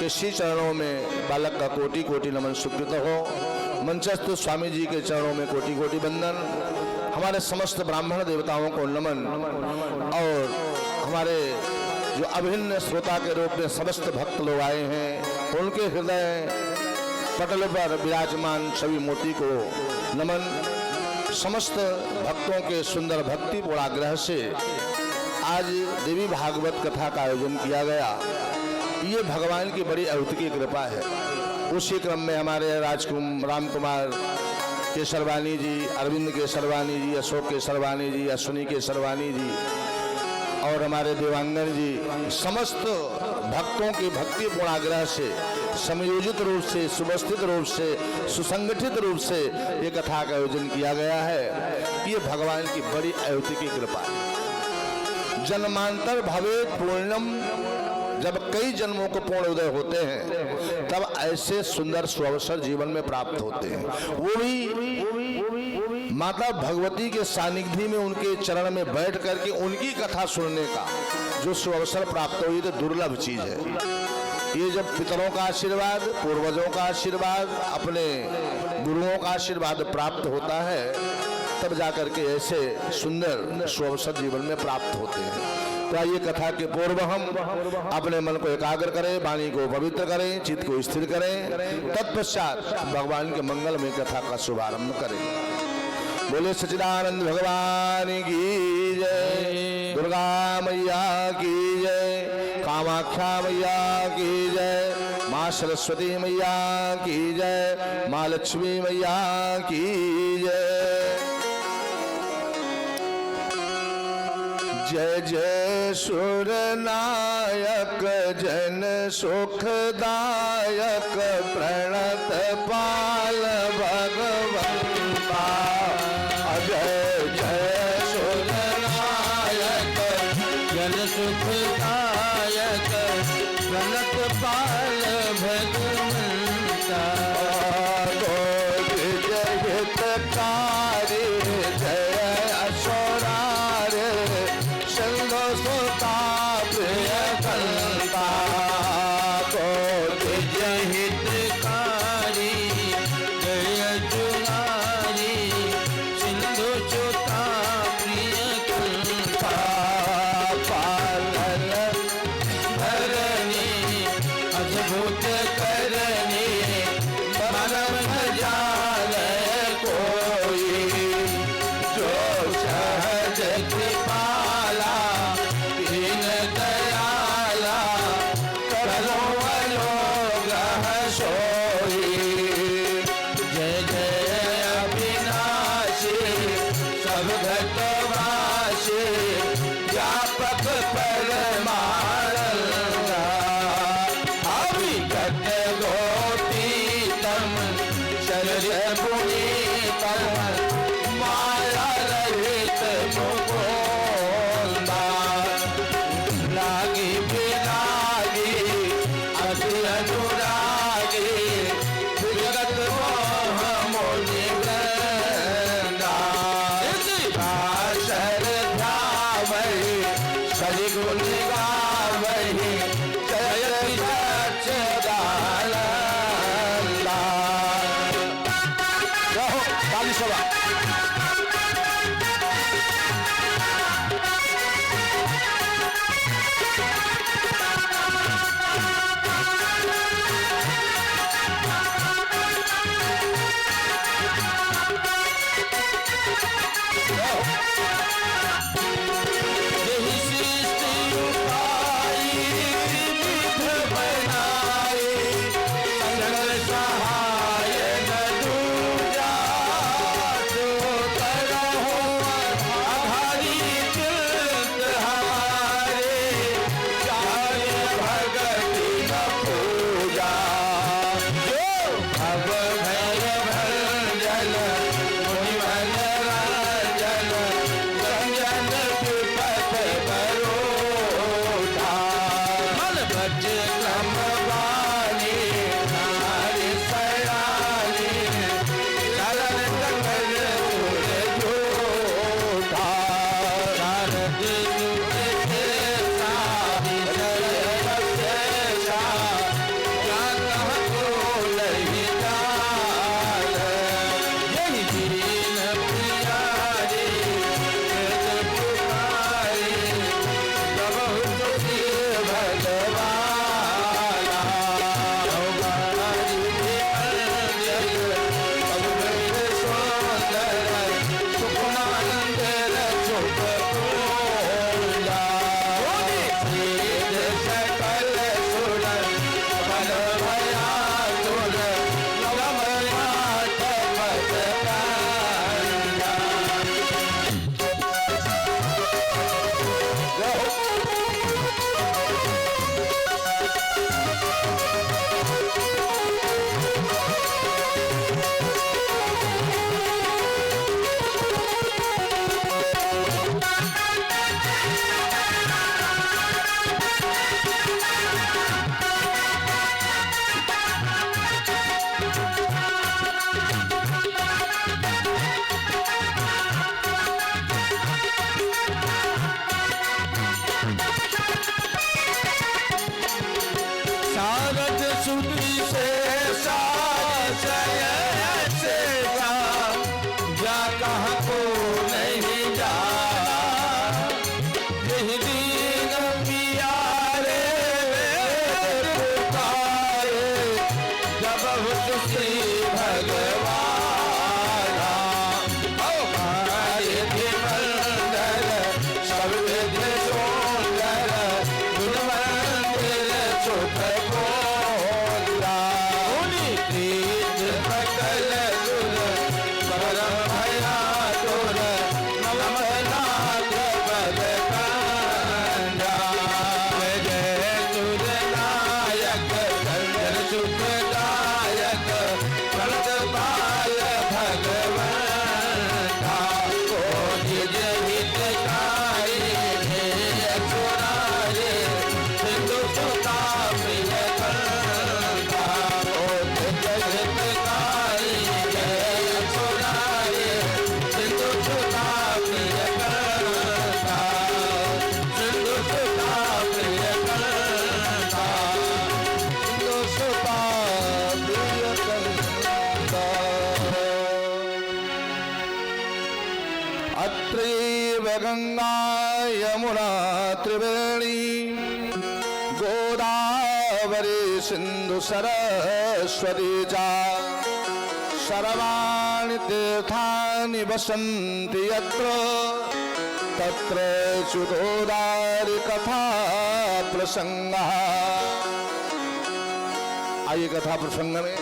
के श्री चरणों में बालक का कोटि कोटि नमन स्वीकृत हो। मंचस्थ स्वामी जी के चरणों में कोटि कोटि वंदन। हमारे समस्त ब्राह्मण देवताओं को नमन। और हमारे जो अभिन्न श्रोता के रूप में समस्त भक्त लोग आए हैं, उनके हृदय पटल पर विराजमान छवि मूर्ति को नमन। समस्त भक्तों के सुंदर भक्ति पूर्ण आग्रह से आज देवी भागवत कथा का आयोजन किया गया। ये भगवान की बड़ी अद्भुत कृपा है। उसी क्रम में हमारे राम कुमार केसरवानी जी, अरविंद केसरवानी जी, अशोक केसरवानी जी, अश्विनी केसरवानी जी और हमारे देवांगन जी, समस्त भक्तों की भक्ति पूर्ण आग्रह से समयोजित रूप से, सुव्यवस्थित रूप से, सुसंगठित रूप से ये कथा का आयोजन किया गया है। ये भगवान की बड़ी अद्भुत कृपा है। जन्मांतर भवेत पूर्णम, जब कई जन्मों को पूर्ण उदय होते हैं तब ऐसे सुंदर सुअवसर जीवन में प्राप्त होते हैं। वो भी माता भगवती के सानिध्य में, उनके चरण में बैठ करके उनकी कथा सुनने का जो सुअवसर प्राप्त हो, ये तो दुर्लभ चीज है। ये जब पितरों का आशीर्वाद, पूर्वजों का आशीर्वाद, अपने गुरुओं का आशीर्वाद प्राप्त होता है, तब जाकर के ऐसे सुंदर सुअवसर जीवन में प्राप्त होते हैं। तो आइए कथा के पूर्व हम अपने मन को एकाग्र करें, वाणी को पवित्र करें, चित्त को स्थिर करें, तत्पश्चात भगवान के मंगल में कथा का शुभारंभ करें। बोले सच्चिदानंद भगवान की जय, दुर्गा मैया की जय, कामाख्या मैया की जय, माँ सरस्वती मैया की जय, माँ लक्ष्मी मैया की जय। जय जय सुर नायक जन सुखदायक, प्रणत पाल भगवंता। जय जय सुर नायक जन सुखदायक, प्रणत पाल भगवंता। जय हितकारी जय अशोरारे, सिंधु सुता प्रिय कंता। जय हितकारी जय जुगारी, सिंधु सुता प्रिय कंता। पालन धरणी अद्भुत करणी, गंगा यमुना त्रिवेणी गोदावरी सिंधु सरस्वती च सर्वाणि तीर्थानि वसन्ति यत्र तत्र गोदावरी कथा प्रसंगः। आइए कथा प्रसंग में,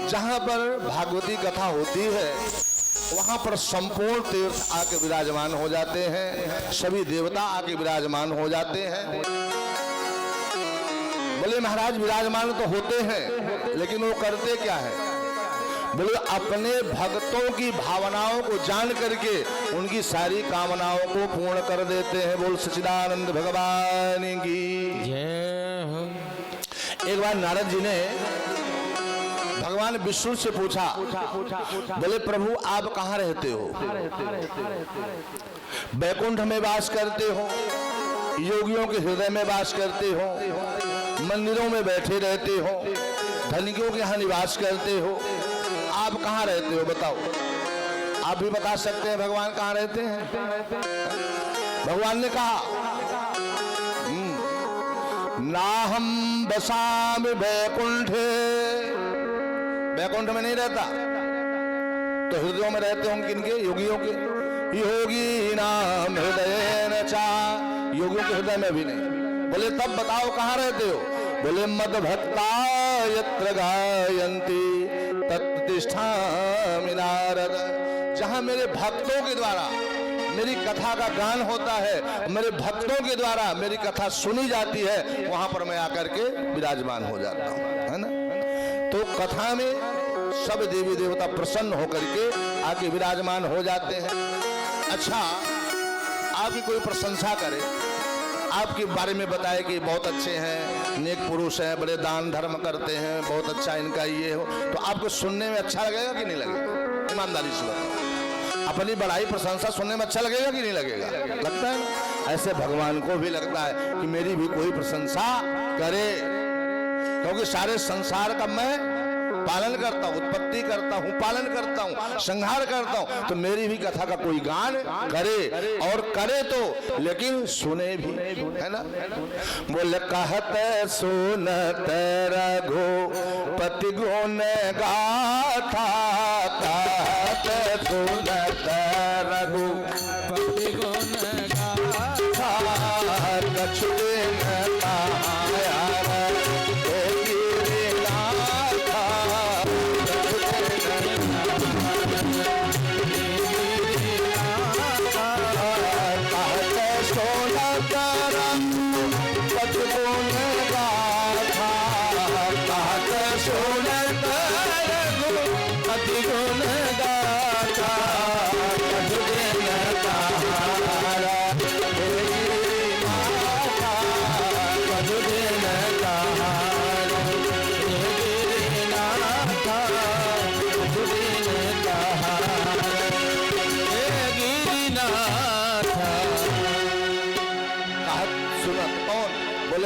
जहां पर भागवती कथा होती है वहां पर संपूर्ण तीर्थ आके विराजमान हो जाते हैं, सभी देवता आके विराजमान हो जाते हैं। बोले महाराज विराजमान तो होते हैं, लेकिन वो करते क्या है? बोले अपने भक्तों की भावनाओं को जान करके उनकी सारी कामनाओं को पूर्ण कर देते हैं। बोल सच्चिदानंद भगवान की जय। एक बार नारद जी ने भगवान विष्णु से पूछा, बोले प्रभु आप कहाँ रहते हो? बैकुंठ में वास करते हो, योगियों के हृदय में वास करते हो, मंदिरों में बैठे रहते हो, धनिकों के यहाँ निवास करते हो, आप कहाँ रहते हो बताओ? आप भी बता सकते हैं भगवान कहाँ रहते हैं? भगवान ने कहा नाहम बसामि बैकुंठे, बैकुंठ में नहीं रहता तो हृदयों में रहते होंगे किनके? योगियों के। योगी नाम हृदय न चा, योगियों के हृदय में भी नहीं। बोले तब बताओ कहाँ रहते हो? बोले मद भक्ता यत्र गायन्ति तत्र तिष्ठामि नारद, जहां मेरे भक्तों के द्वारा मेरी कथा का गान होता है, मेरे भक्तों के द्वारा मेरी कथा सुनी जाती है, वहां पर मैं आकर के विराजमान हो जाता हूं, है ना। तो कथा में सब देवी देवता प्रसन्न होकर के आके विराजमान हो जाते हैं। अच्छा, आपकी कोई प्रशंसा करे, आपके बारे में बताए कि बहुत अच्छे हैं, नेक पुरुष हैं, बड़े दान धर्म करते हैं, बहुत अच्छा इनका ये हो, तो आपको सुनने में अच्छा लगेगा कि नहीं लगेगा? ईमानदारी से बताओ, अपनी बड़ाई प्रशंसा सुनने में अच्छा लगेगा कि नहीं लगेगा? लगता है ना। ऐसे भगवान को भी लगता है कि मेरी भी कोई प्रशंसा करे, क्योंकि सारे संसार का मैं पालन करता हूँ, उत्पत्ति करता हूँ, पालन करता हूँ, संहार करता हूँ, तो मेरी भी कथा का कोई गान करे, और करे तो लेकिन सुने भी, है ना। बोले कहते सुनते रघुपति गुण गाथा, कहते सुनते रघुपति गुण गाथा, कछु दिन आया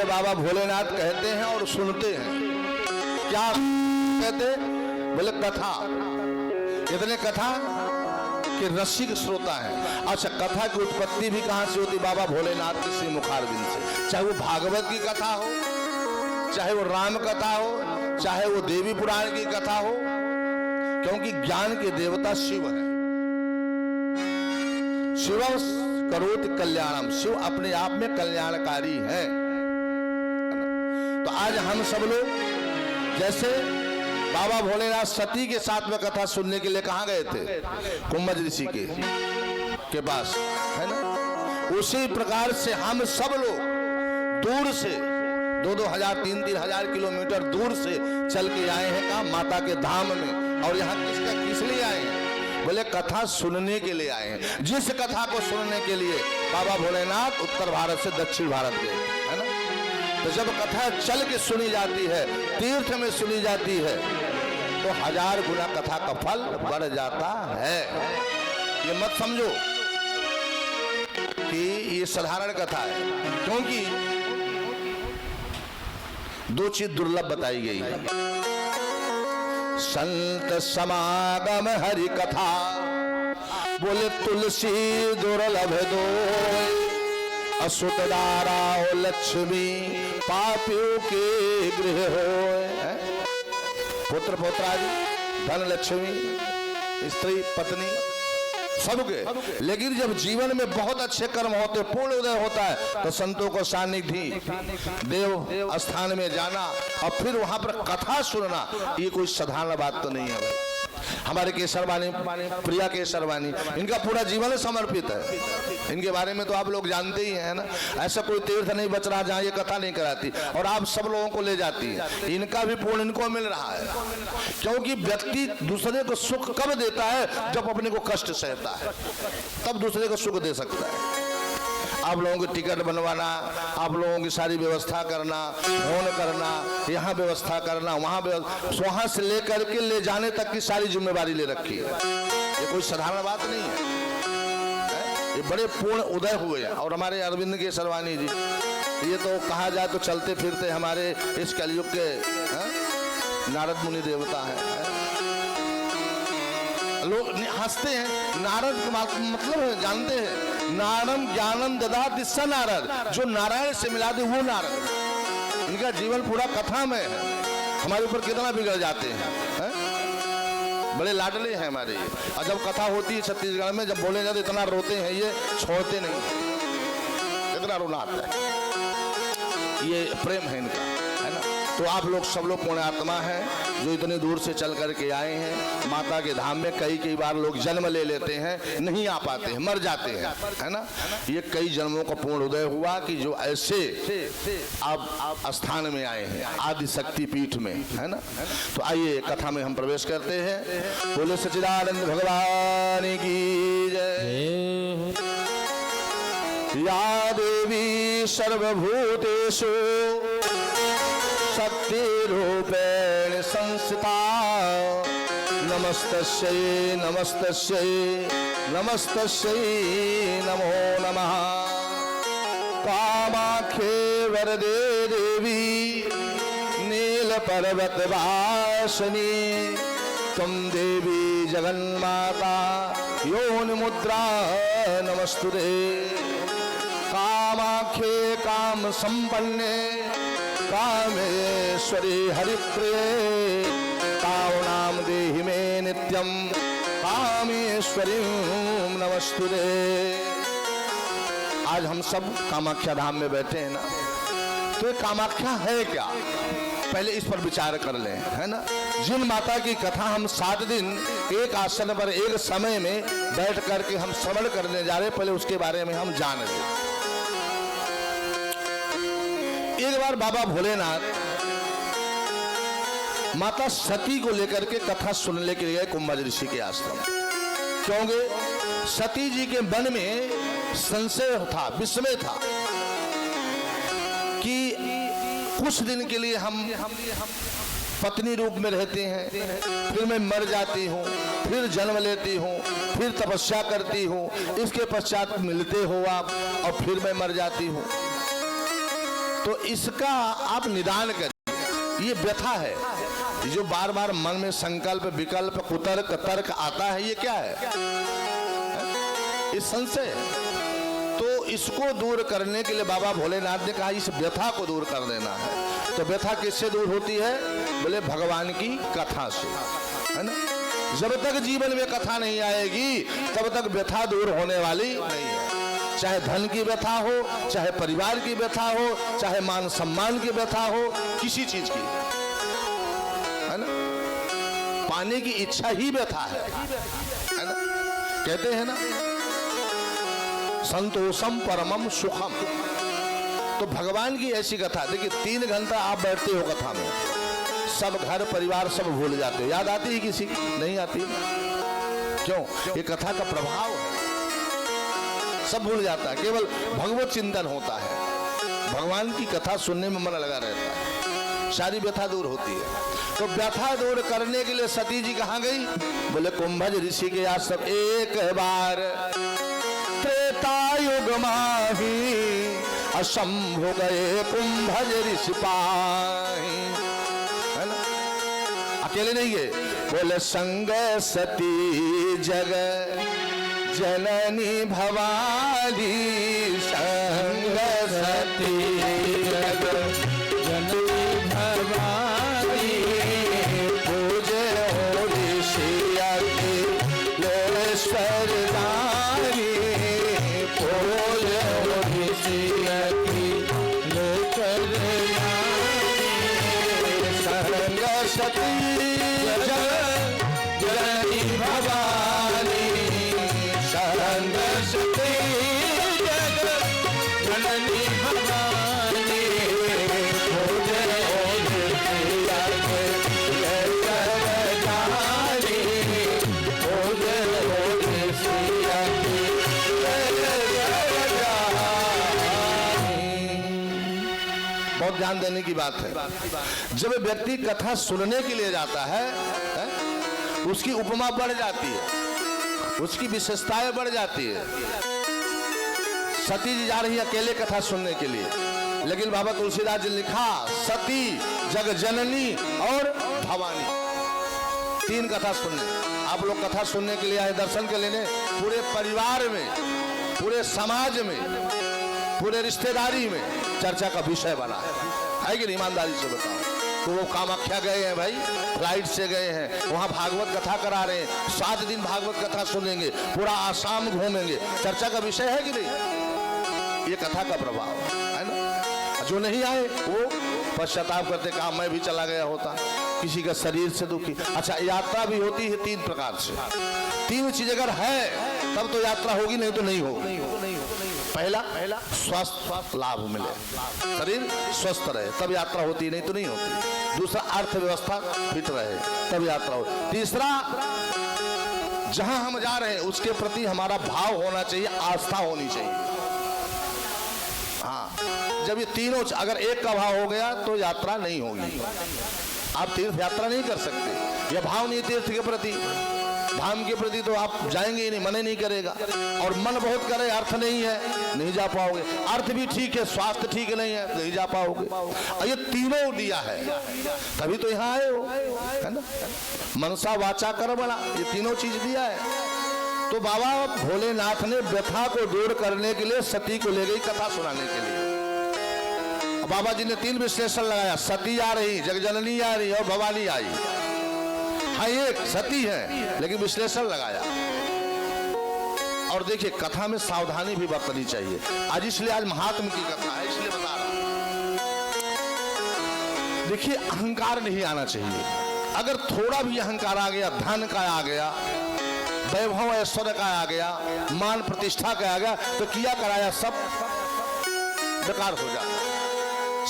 बाबा भोलेनाथ कहते हैं और सुनते हैं। क्या कहते? बोले कथा, इतने कथा कि रसिक श्रोता है। अच्छा, कथा की उत्पत्ति भी कहां से होती? बाबा भोलेनाथ के श्री मुखारविंद से। चाहे वो भागवत की कथा हो, चाहे वो राम कथा हो, चाहे वो देवी पुराण की कथा हो, क्योंकि ज्ञान के देवता शिव है। शिव करोति कल्याणम, शिव अपने आप में कल्याणकारी है। तो आज हम सब लोग जैसे बाबा भोलेनाथ सती के साथ में कथा सुनने के लिए कहाँ गए थे? कुंभज ऋषि के पास, है ना। उसी प्रकार से हम सब लोग दूर से 2-2 हजार 3-3 हजार किलोमीटर दूर से चल के आए हैं कहाँ? माता के धाम में। और यहाँ किस लिए आए हैं? बोले कथा सुनने के लिए आए हैं। जिस कथा को सुनने के लिए बाबा भोलेनाथ उत्तर भारत से दक्षिण भारत गए, है ना। तो जब कथा चल के सुनी जाती है, तीर्थ में सुनी जाती है, तो 1000 गुना कथा का फल बढ़ जाता है। ये मत समझो कि ये साधारण कथा है, क्योंकि 2 चीज दुर्लभ बताई गई है। संत समागम हरि कथा, बोले तुलसी दुर्लभ दो असुत दारा हो लक्ष्मी पापियों के गृह हो। पुत्र पौत्रादि धन लक्ष्मी स्त्री पत्नी सबके, लेकिन जब जीवन में बहुत अच्छे कर्म होते, पूर्ण उदय होता है, तो संतों को सानिध्य देव स्थान में जाना और फिर वहां पर कथा सुनना, ये कोई साधारण बात तो नहीं है भाई। हमारे केसरवानी प्रिया केसरवानी, इनका पूरा जीवन समर्पित है, इनके बारे में तो आप लोग जानते ही हैं ना। ऐसा कोई तीर्थ नहीं बच रहा जहाँ ये कथा नहीं कराती, और आप सब लोगों को ले जाती है। इनका भी पूर्ण इनको मिल रहा है, क्योंकि व्यक्ति दूसरे को सुख कब देता है, जब अपने को कष्ट सहता है, तब दूसरे को सुख दे सकता है। आप लोगों की टिकट बनवाना, आप लोगों की सारी व्यवस्था करना, फोन करना, यहाँ व्यवस्था करना, वहाँ से लेकर के ले जाने तक की सारी जिम्मेवारी ले रखी है। ये कोई साधारण बात नहीं है, ये बड़े पूर्ण उदय हुए हैं। और हमारे अरविंद केसरवानी जी, ये तो कहा जाए तो चलते फिरते हमारे इस कलयुग के नारद मुनि देवता है। लोग हंसते हैं, नारद मतलब जानते हैं, नारम ज्ञानम ददात स नारद, जो नारायण से मिला दे वो नारद। इनका जीवन पूरा कथा में है, हमारे ऊपर कितना बिगड़ जाते हैं, बड़े लाडले हैं हमारे ये। और जब कथा होती है छत्तीसगढ़ में, जब बोले जाते इतना रोते हैं, ये छोड़ते नहीं, इतना रोना आता है, ये प्रेम है इनका, है ना। तो आप लोग सब लोग पुण्यात्मा हैं, जो इतने दूर से चल करके आए हैं माता के धाम में। कई बार लोग जन्म ले लेते हैं, नहीं आ पाते हैं, मर जाते हैं, है ना। ये कई जन्मों का पूर्ण उदय हुआ कि जो ऐसे आप स्थान में आए हैं, आदि शक्ति पीठ में, है ना। तो आइए कथा में हम प्रवेश करते हैं। बोले सच्चिदानंद भगवान की जय। या देवी सर्वभूतेषु शक्ति रूपेण संस्थिता नमस्तस्यै नमस्तस्यै नमस्तस्यै नमो नमः। कामाख्ये वरदे देवी नीलपर्वत वासिनी त्वं देवी जगन्माता योनिमुद्रा नमस्तुते। कामाख्ये काम संपन्ने कामेश्वरी हरिप्रिये तावनाम देहि मे नित्यं कामेश्वरी नमस्तुते। आज हम सब कामाख्या धाम में बैठे हैं ना, तो ये कामाख्या है क्या, पहले इस पर विचार कर लें, है ना। जिन माता की कथा हम 7 दिन एक आसन पर एक समय में बैठ करके हम श्रवण करने जा रहे, पहले उसके बारे में हम जान लें। एक बार बाबा भोलेनाथ माता सती को लेकर के कथा सुनने के लिए गए कुंभज ऋषि के आश्रम, क्योंकि सती जी के मन में संशय था, विस्मय था कि कुछ दिन के लिए हम पत्नी रूप में रहते हैं, फिर मैं मर जाती हूँ, फिर जन्म लेती हूँ, फिर तपस्या करती हूँ, इसके पश्चात मिलते हो आप और फिर मैं मर जाती हूँ। तो इसका आप निदान करिए। ये व्यथा है, जो बार बार मन में संकल्प विकल्प कुतर्क तर्क आता है, ये क्या है, इस संशय। तो इसको दूर करने के लिए बाबा भोलेनाथ ने कहा इस व्यथा को दूर कर देना है। तो व्यथा किससे दूर होती है, बोले भगवान की कथा से, है ना। जब तक जीवन में कथा नहीं आएगी तब तक व्यथा दूर होने वाली नहीं है। चाहे धन की व्यथा हो, चाहे परिवार की व्यथा हो, चाहे मान सम्मान की व्यथा हो, किसी चीज की, है ना। पाने की इच्छा ही व्यथा है ना। कहते हैं ना संतोषम परमम सुखम। तो भगवान की ऐसी कथा, देखिए 3 घंटा आप बैठते हो कथा में, सब घर परिवार सब भूल जाते हो, याद आती है किसी की, नहीं आती। क्यों, ये कथा का प्रभाव है, सब भूल जाता है, केवल भगवत चिंतन होता है, भगवान की कथा सुनने में मन लगा रहता है, सारी व्यथा दूर होती है। तो व्यथा दूर करने के लिए सती जी कहाँ गई, बोले कुंभज ऋषि के आश्रम। एक बार त्रेता युग माही असंभु गए कुंभज ऋषि पाही, है ना, अकेले नहीं गए। बोले संग सती जग जननी भवानी संग सती जग जननी भवानी पूजे ऋषिया अखिलेश्वर नारी पूजे ऋषिया अखिलेश्वर नारी संग सती जग जननी भवानी संग सती जग जननी भवानी पूजे ऋषिया अखिलेश्वर नारी पूजे ऋषिया बहुत ध्यान देने की बात है। जब व्यक्ति कथा सुनने के लिए जाता है, उसकी उपमा बढ़ जाती है, उसकी विशेषताएं बढ़ जाती है। सती जी जा रही है अकेले कथा सुनने के लिए, लेकिन बाबा तुलसीदास जी ने लिखा सती जग जननी और भवानी, तीन कथा सुनने। आप लोग कथा सुनने के लिए आए, दर्शन के लिए, पूरे परिवार में, पूरे समाज में, पूरे रिश्तेदारी में चर्चा का विषय बना है कि ईमानदारी से बताओ। तो वो कामाख्या गए हैं भाई, फ्लाइट से गए हैं, वहाँ भागवत कथा करा रहे हैं, 7 दिन भागवत कथा सुनेंगे, पूरा आसाम घूमेंगे, चर्चा का विषय है कि नहीं? ये कथा का प्रभाव है ना। जो नहीं आए वो पश्चाताप करते, कहा मैं भी चला गया होता, किसी का शरीर से दुखी। अच्छा, यात्रा भी होती है 3 प्रकार से, 3 चीज अगर है तब तो यात्रा होगी, नहीं तो नहीं होगी। पहला स्वास्थ्य लाभ मिले, शरीर स्वस्थ रहे तब यात्रा होती, नहीं तो नहीं होती। दूसरा अर्थव्यवस्था फिट रहे तब यात्रा हो। तीसरा, जहां हम जा रहे हैं उसके प्रति हमारा भाव होना चाहिए, आस्था होनी चाहिए। हाँ, जब ये तीनों, अगर एक का भाव हो गया तो यात्रा नहीं होगी। आप तीर्थ यात्रा नहीं कर सकते, यह भाव नहीं तीर्थ के प्रति, धाम के प्रति, तो आप जाएंगे ही नहीं, मन नहीं करेगा। और मन बहुत करे, अर्थ नहीं है, नहीं जा पाओगे। अर्थ भी ठीक है, स्वास्थ्य ठीक नहीं है, नहीं जा पाओगे। और ये तीनों दिया है तभी तो यहाँ आए हो, है ना। मनसा वाचा कर्मणा, ये तीनों चीज दिया है। तो बाबा भोलेनाथ ने व्यथा को दूर करने के लिए सती को ले गई कथा सुनाने के लिए। बाबा जी ने 3 विश्लेषण लगाया, सती आ रही, जगजननी आ रही और भवानी आई। हाँ, एक सती है, लेकिन विश्लेषण लगाया। और देखिए, कथा में सावधानी भी बरतनी चाहिए। आज इसलिए आज महात्म की कथा है, इसलिए बता रहा हूं। देखिए, अहंकार नहीं आना चाहिए। अगर थोड़ा भी अहंकार आ गया, धन का आ गया, वैभव ऐश्वर्य का आ गया, मान प्रतिष्ठा का आ गया, तो किया कराया सब बेकार हो जाता।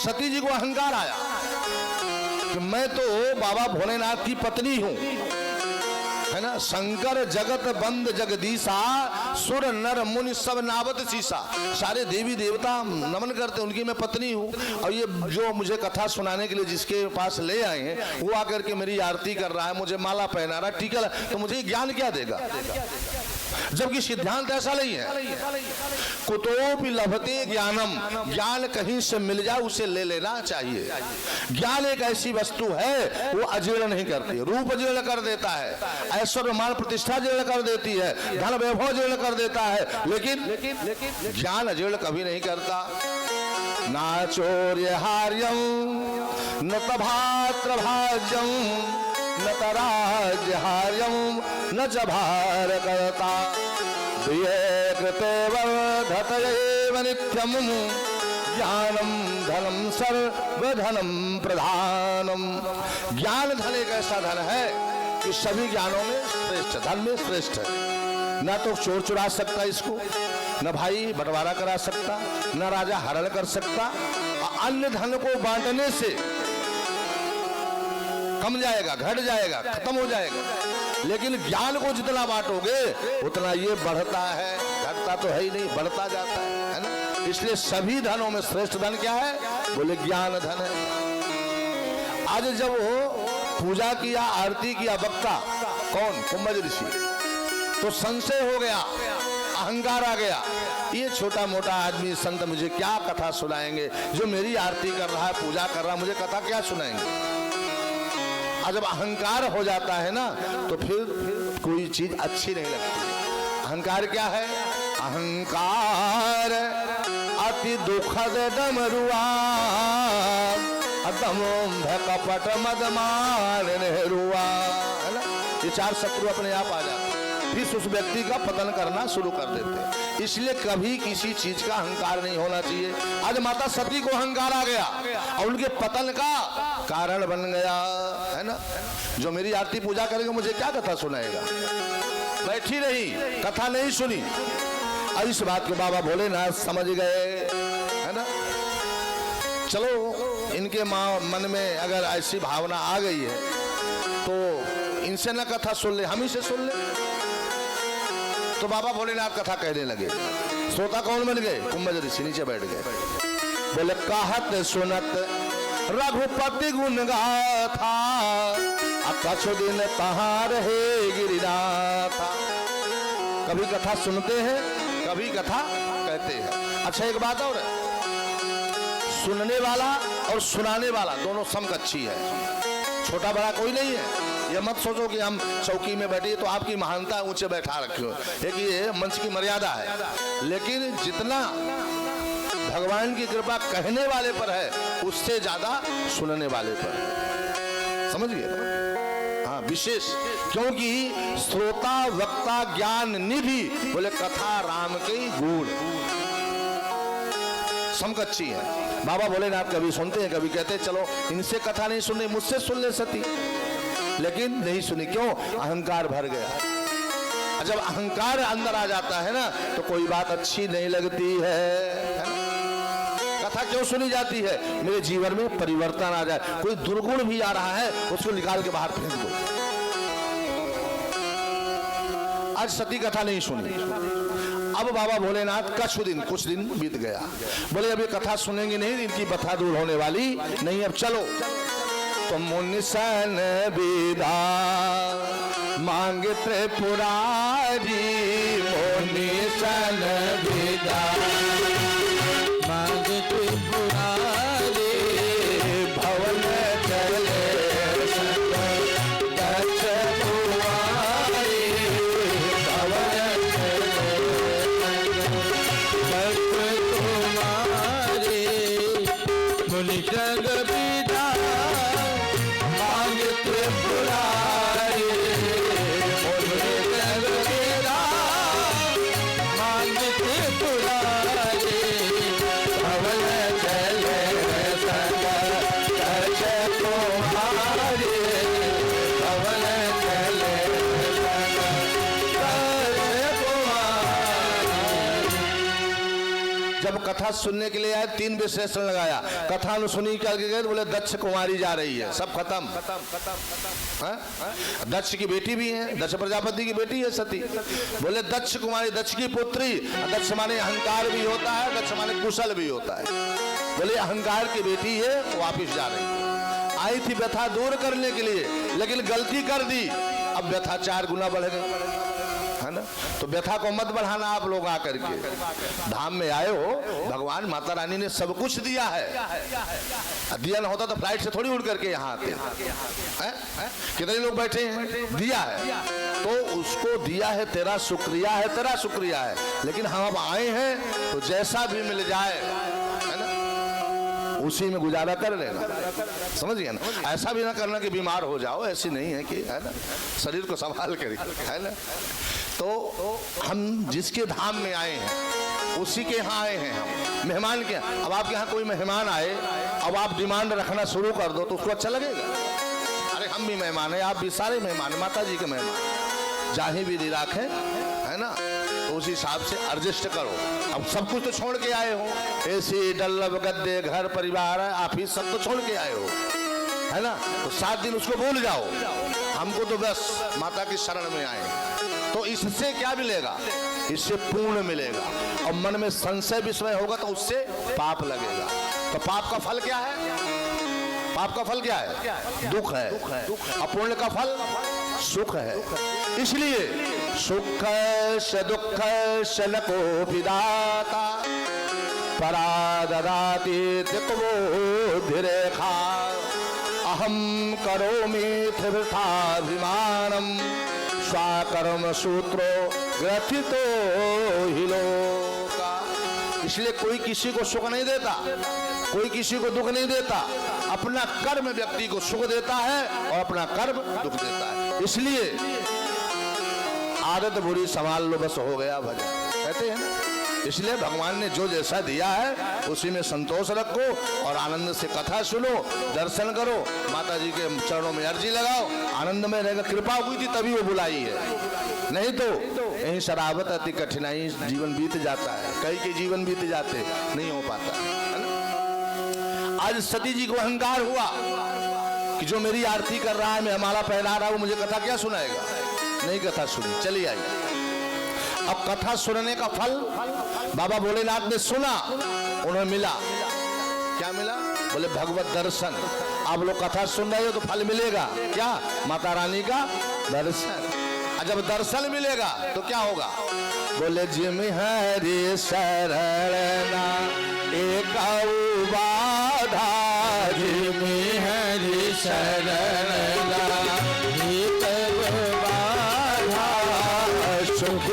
सती जी को अहंकार आया कि मैं तो बाबा भोलेनाथ की पत्नी हूं, है ना। शंकर जगत बंद जगदीशा, सुर नर मुनि सब नावत शीशा। सारे देवी देवता नमन करते, उनकी मैं पत्नी हूँ। और ये जो मुझे कथा सुनाने के लिए जिसके पास ले आए हैं, वो आकर के मेरी आरती कर रहा है, मुझे माला पहना रहा है, टीका, तो मुझे ज्ञान क्या देगा? जबकि सिद्धांत ऐसा नहीं है। कुतोपि लभते ज्ञानम, ज्ञान कहीं से मिल जाए उसे ले लेना चाहिए। ज्ञान एक ऐसी वस्तु है, वो अजीर्ण नहीं करती। रूप जीर्ण कर देता है, ऐश्वर्य मान प्रतिष्ठा जीर्ण कर देती है, धन वैभव जीर्ण कर देता है, लेकिन ज्ञान अजीर्ण कभी नहीं करता। ना चौर्य हार्यम न तभात्र भाज्यम न तराज्य हार्यम न च भार करता कृते वर्धतयेव नित्यम ज्ञानम धनम सर्वधनम प्रधानम। ज्ञान धन एक ऐसा धन है कि सभी ज्ञानों में श्रेष्ठ, धन में श्रेष्ठ है। न तो चोर चुरा सकता इसको, न भाई बंटवारा करा सकता, न राजा हरण कर सकता। अन्य धन को बांटने से कम जाएगा, घट जाएगा, खत्म हो जाएगा। लेकिन ज्ञान को जितना बांटोगे उतना ये बढ़ता है, घटता तो है ही नहीं, बढ़ता जाता है ना। इसलिए सभी धनों में श्रेष्ठ धन क्या है? बोले ज्ञान धन है। आज जब वो पूजा किया, आरती किया, वक्ता कौन? कुंभज ऋषि। तो संशय हो गया, अहंकार आ गया, ये छोटा मोटा आदमी संत मुझे क्या कथा सुनाएंगे? जो मेरी आरती कर रहा है, पूजा कर रहा है, मुझे कथा क्या सुनाएंगे? और जब अहंकार हो जाता है ना, तो फिर कोई चीज अच्छी नहीं लगती। अहंकार क्या है? अहंकार अति दुखद डमरुआ, दम्भ कपट मदमान नेहरुआ, है ना। ये चार शत्रु अपने आप आ जाते, फिर उस व्यक्ति का पतन करना शुरू कर देते। इसलिए कभी किसी चीज का अहंकार नहीं होना चाहिए। आज माता सती को अहंकार आ गया और उनके पतन का कारण बन गया, है ना। जो मेरी आरती पूजा करेगा मुझे क्या कथा सुनाएगा? बैठी रही, कथा नहीं सुनी। अब इस बात को बाबा भोलेनाथ समझ गए, है ना। चलो इनके मन में अगर ऐसी भावना आ गई है तो इनसे ना कथा सुन ले, हम ही से सुन ले। तो बाबा भोलेनाथ कथा कहने लगे। श्रोता कौन बन गए? कुंभज ऋषि नीचे बैठ गए। बोले कहत सुनत रघुपति गुण गाथा, कछु दिन तहां रहे गिरिनाथा। कभी कथा सुनते हैं, कभी कथा कहते हैं। अच्छा एक बात और है, सुनने वाला और सुनाने वाला दोनों समकक्षी है, छोटा बड़ा कोई नहीं है। ये मत सोचो कि हम चौकी में बैठे तो आपकी महानता ऊंचे बैठा रखे हो, एक ये मंच की मर्यादा है। लेकिन जितना भगवान की कृपा कहने वाले पर है उससे ज्यादा सुनने वाले पर है, समझ गए? हाँ विशेष, क्योंकि श्रोता वक्ता ज्ञान निधि, बोले कथा राम के गुण समकक्षी है। बाबा भोलेनाथ कभी सुनते हैं, कभी कहते हैं चलो इनसे कथा नहीं सुननी, मुझसे सुन ले सती, लेकिन नहीं सुनी। क्यों? अहंकार भर गया। जब अहंकार अंदर आ जाता है ना तो कोई बात अच्छी नहीं लगती है ना? कथा क्यों सुनी जाती है? मेरे जीवन में परिवर्तन आ जाए, कोई दुर्गुण भी आ रहा है उसको निकाल के बाहर फेंक दो। आज सती कथा नहीं सुनी। अब बाबा भोलेनाथ कुछ दिन बीत गया। बोले अब ये कथा सुनेंगे नहीं, इनकी बथा दूर होने वाली नहीं, अब चलो। तो मुनिसन विदा मांगे त्रिपुरारी, मुनिसन विदा मांगे त्रिपुरारी, भवन चले दक्ष कुमारी, भवन चले कुमारी, मुनिसन विदा जब कथा सुनने के लिए आए 3 विशेषण लगाया। कथा न सुनी क्या गए? बोले दक्ष कुमारी जा रही है, सब खत्म। दक्ष की बेटी भी है, दक्ष प्रजापति की बेटी है सती। बोले दक्ष कुमारी, दक्ष की पुत्री। दक्ष माने अहंकार भी होता है, दक्ष माने कुशल भी होता है। बोले अहंकार की बेटी है, वापिस जा रही है। आई थी व्यथा दूर करने के लिए, लेकिन गलती कर दी, अब व्यथा 4 गुना बढ़ गई, है ना। तो व्यथा को मत बढ़ाना। आप लोग आकर के धाम में आए हो, भगवान माता रानी ने सब कुछ दिया है। दिया ना होता तो फ्लाइट से थोड़ी उड़ करके यहाँ आते हैं। कितने लोग बैठे हैं? दिया है तो उसको दिया है, तेरा शुक्रिया है, तेरा शुक्रिया है। लेकिन हम अब आए हैं तो जैसा भी मिल जाए, है ना, उसी में गुजारा कर लेना, समझिए ना। ऐसा भी ना करना कि बीमार हो जाओ, ऐसी नहीं है कि, है ना, शरीर को संभाल कर, है ना। तो हम जिसके धाम में आए हैं उसी के यहाँ आए हैं, हम मेहमान के। अब आपके यहाँ कोई मेहमान आए, अब आप डिमांड रखना शुरू कर दो तो उसको अच्छा लगेगा? अरे हम भी मेहमान हैं, आप भी सारे मेहमान, माता जी के मेहमान, जहाँ भी राखें, है ना। तो उस हिसाब से एडजस्ट करो। अब सब कुछ तो छोड़ के आए हो, एसी डल्लब गद्दे घर परिवार ऑफिस सब तो छोड़ के आए हो, है ना। तो 7 दिन उसको भूल जाओ, हमको तो बस माता की शरण में आए। तो इससे क्या मिलेगा? इससे पूर्ण मिलेगा। और मन में संशय विस्मय होगा तो उससे पाप लगेगा। तो पाप का फल क्या है? पाप का फल क्या है? दुख है। अपूर्ण का फल सुख है। इसलिए सुख से दुख से न को विदाता, पराददाति तिक्वोधिरेखा, अहम करोमि वृथाभिमानम, स्वाकर्म सूत्रो ग्रथितो ही लोका। इसलिए कोई किसी को सुख नहीं देता, कोई किसी को दुख नहीं देता। अपना कर्म व्यक्ति को सुख देता है और अपना कर्म दुख देता है। इसलिए आदत बुरी संभाल लो, बस हो गया भजन, कहते हैं ना। इसलिए भगवान ने जो जैसा दिया है उसी में संतोष रखो और आनंद से कथा सुनो, दर्शन करो, माता जी के चरणों में अर्जी लगाओ, आनंद में रहेगा। कृपा हुई थी तभी वो बुलाई है, नहीं तो यही शराबत अति कठिनाई जीवन बीत जाता है। कई के जीवन बीत जाते, नहीं हो पाता है ना। आज सती जी को अहंकार हुआ कि जो मेरी आरती कर रहा है, मैं हमारा पहना रहा हूं, मुझे कथा क्या सुनाएगा। नहीं कथा सुनी, चली आई। अब कथा सुनने का फल बाबा भोलेनाथ ने सुना, उन्हें मिला। क्या मिला? बोले भगवत दर्शन। आप लोग कथा सुन रहे हो तो फल मिलेगा क्या? माता रानी का दर्शन। और जब दर्शन मिलेगा तो क्या होगा? बोले जिम हरि शरणा एक बाधा, जिम हरि शरणा एक बाधा, सुख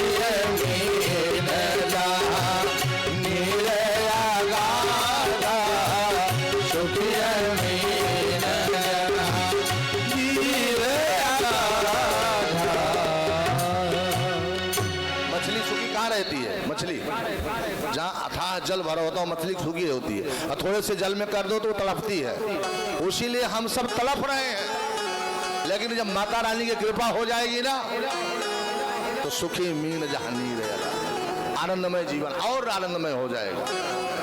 जहाँ अथाह जल भरा होता है मछली सूखी होती है, और थोड़े से जल में कर दो तो तड़पती है। उसीलिए हम सब तड़प रहे हैं। लेकिन जब माता रानी की कृपा हो जाएगी ना तो सुखी मीन जहाँ नीर रहेगा, आनंदमय जीवन और आनंदमय हो जाएगा,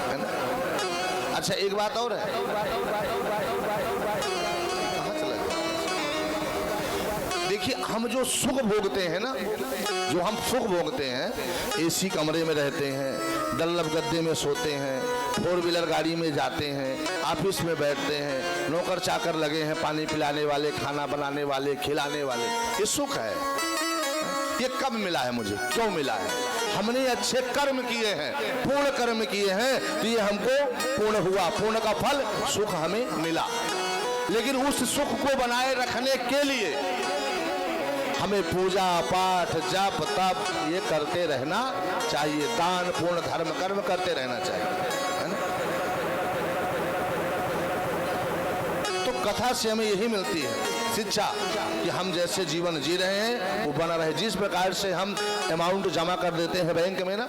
है ना। अच्छा एक बात और है, देखिए हम जो सुख भोगते हैं ना, जो हम सुख भोगते हैं, एसी कमरे में रहते हैं, दल्लभ गद्दे में सोते हैं, 4 व्हीलर गाड़ी में जाते हैं, ऑफिस में बैठते हैं, नौकर चाकर लगे हैं, पानी पिलाने वाले, खाना बनाने वाले, खिलाने वाले, ये सुख है। ये कब मिला है मुझे, क्यों मिला है? हमने अच्छे कर्म किए हैं, पूर्ण कर्म किए हैं, तो ये हमको पूर्ण हुआ, पूर्ण का फल सुख हमें मिला। लेकिन उस सुख को बनाए रखने के लिए हमें पूजा पाठ जप तप ये करते रहना चाहिए, दान पूर्ण धर्म कर्म करते रहना चाहिए, है ना। तो कथा से हमें यही मिलती है शिक्षा कि हम जैसे जीवन जी रहे हैं वो बना रहे। जिस प्रकार से हम अमाउंट जमा कर देते हैं बैंक में ना,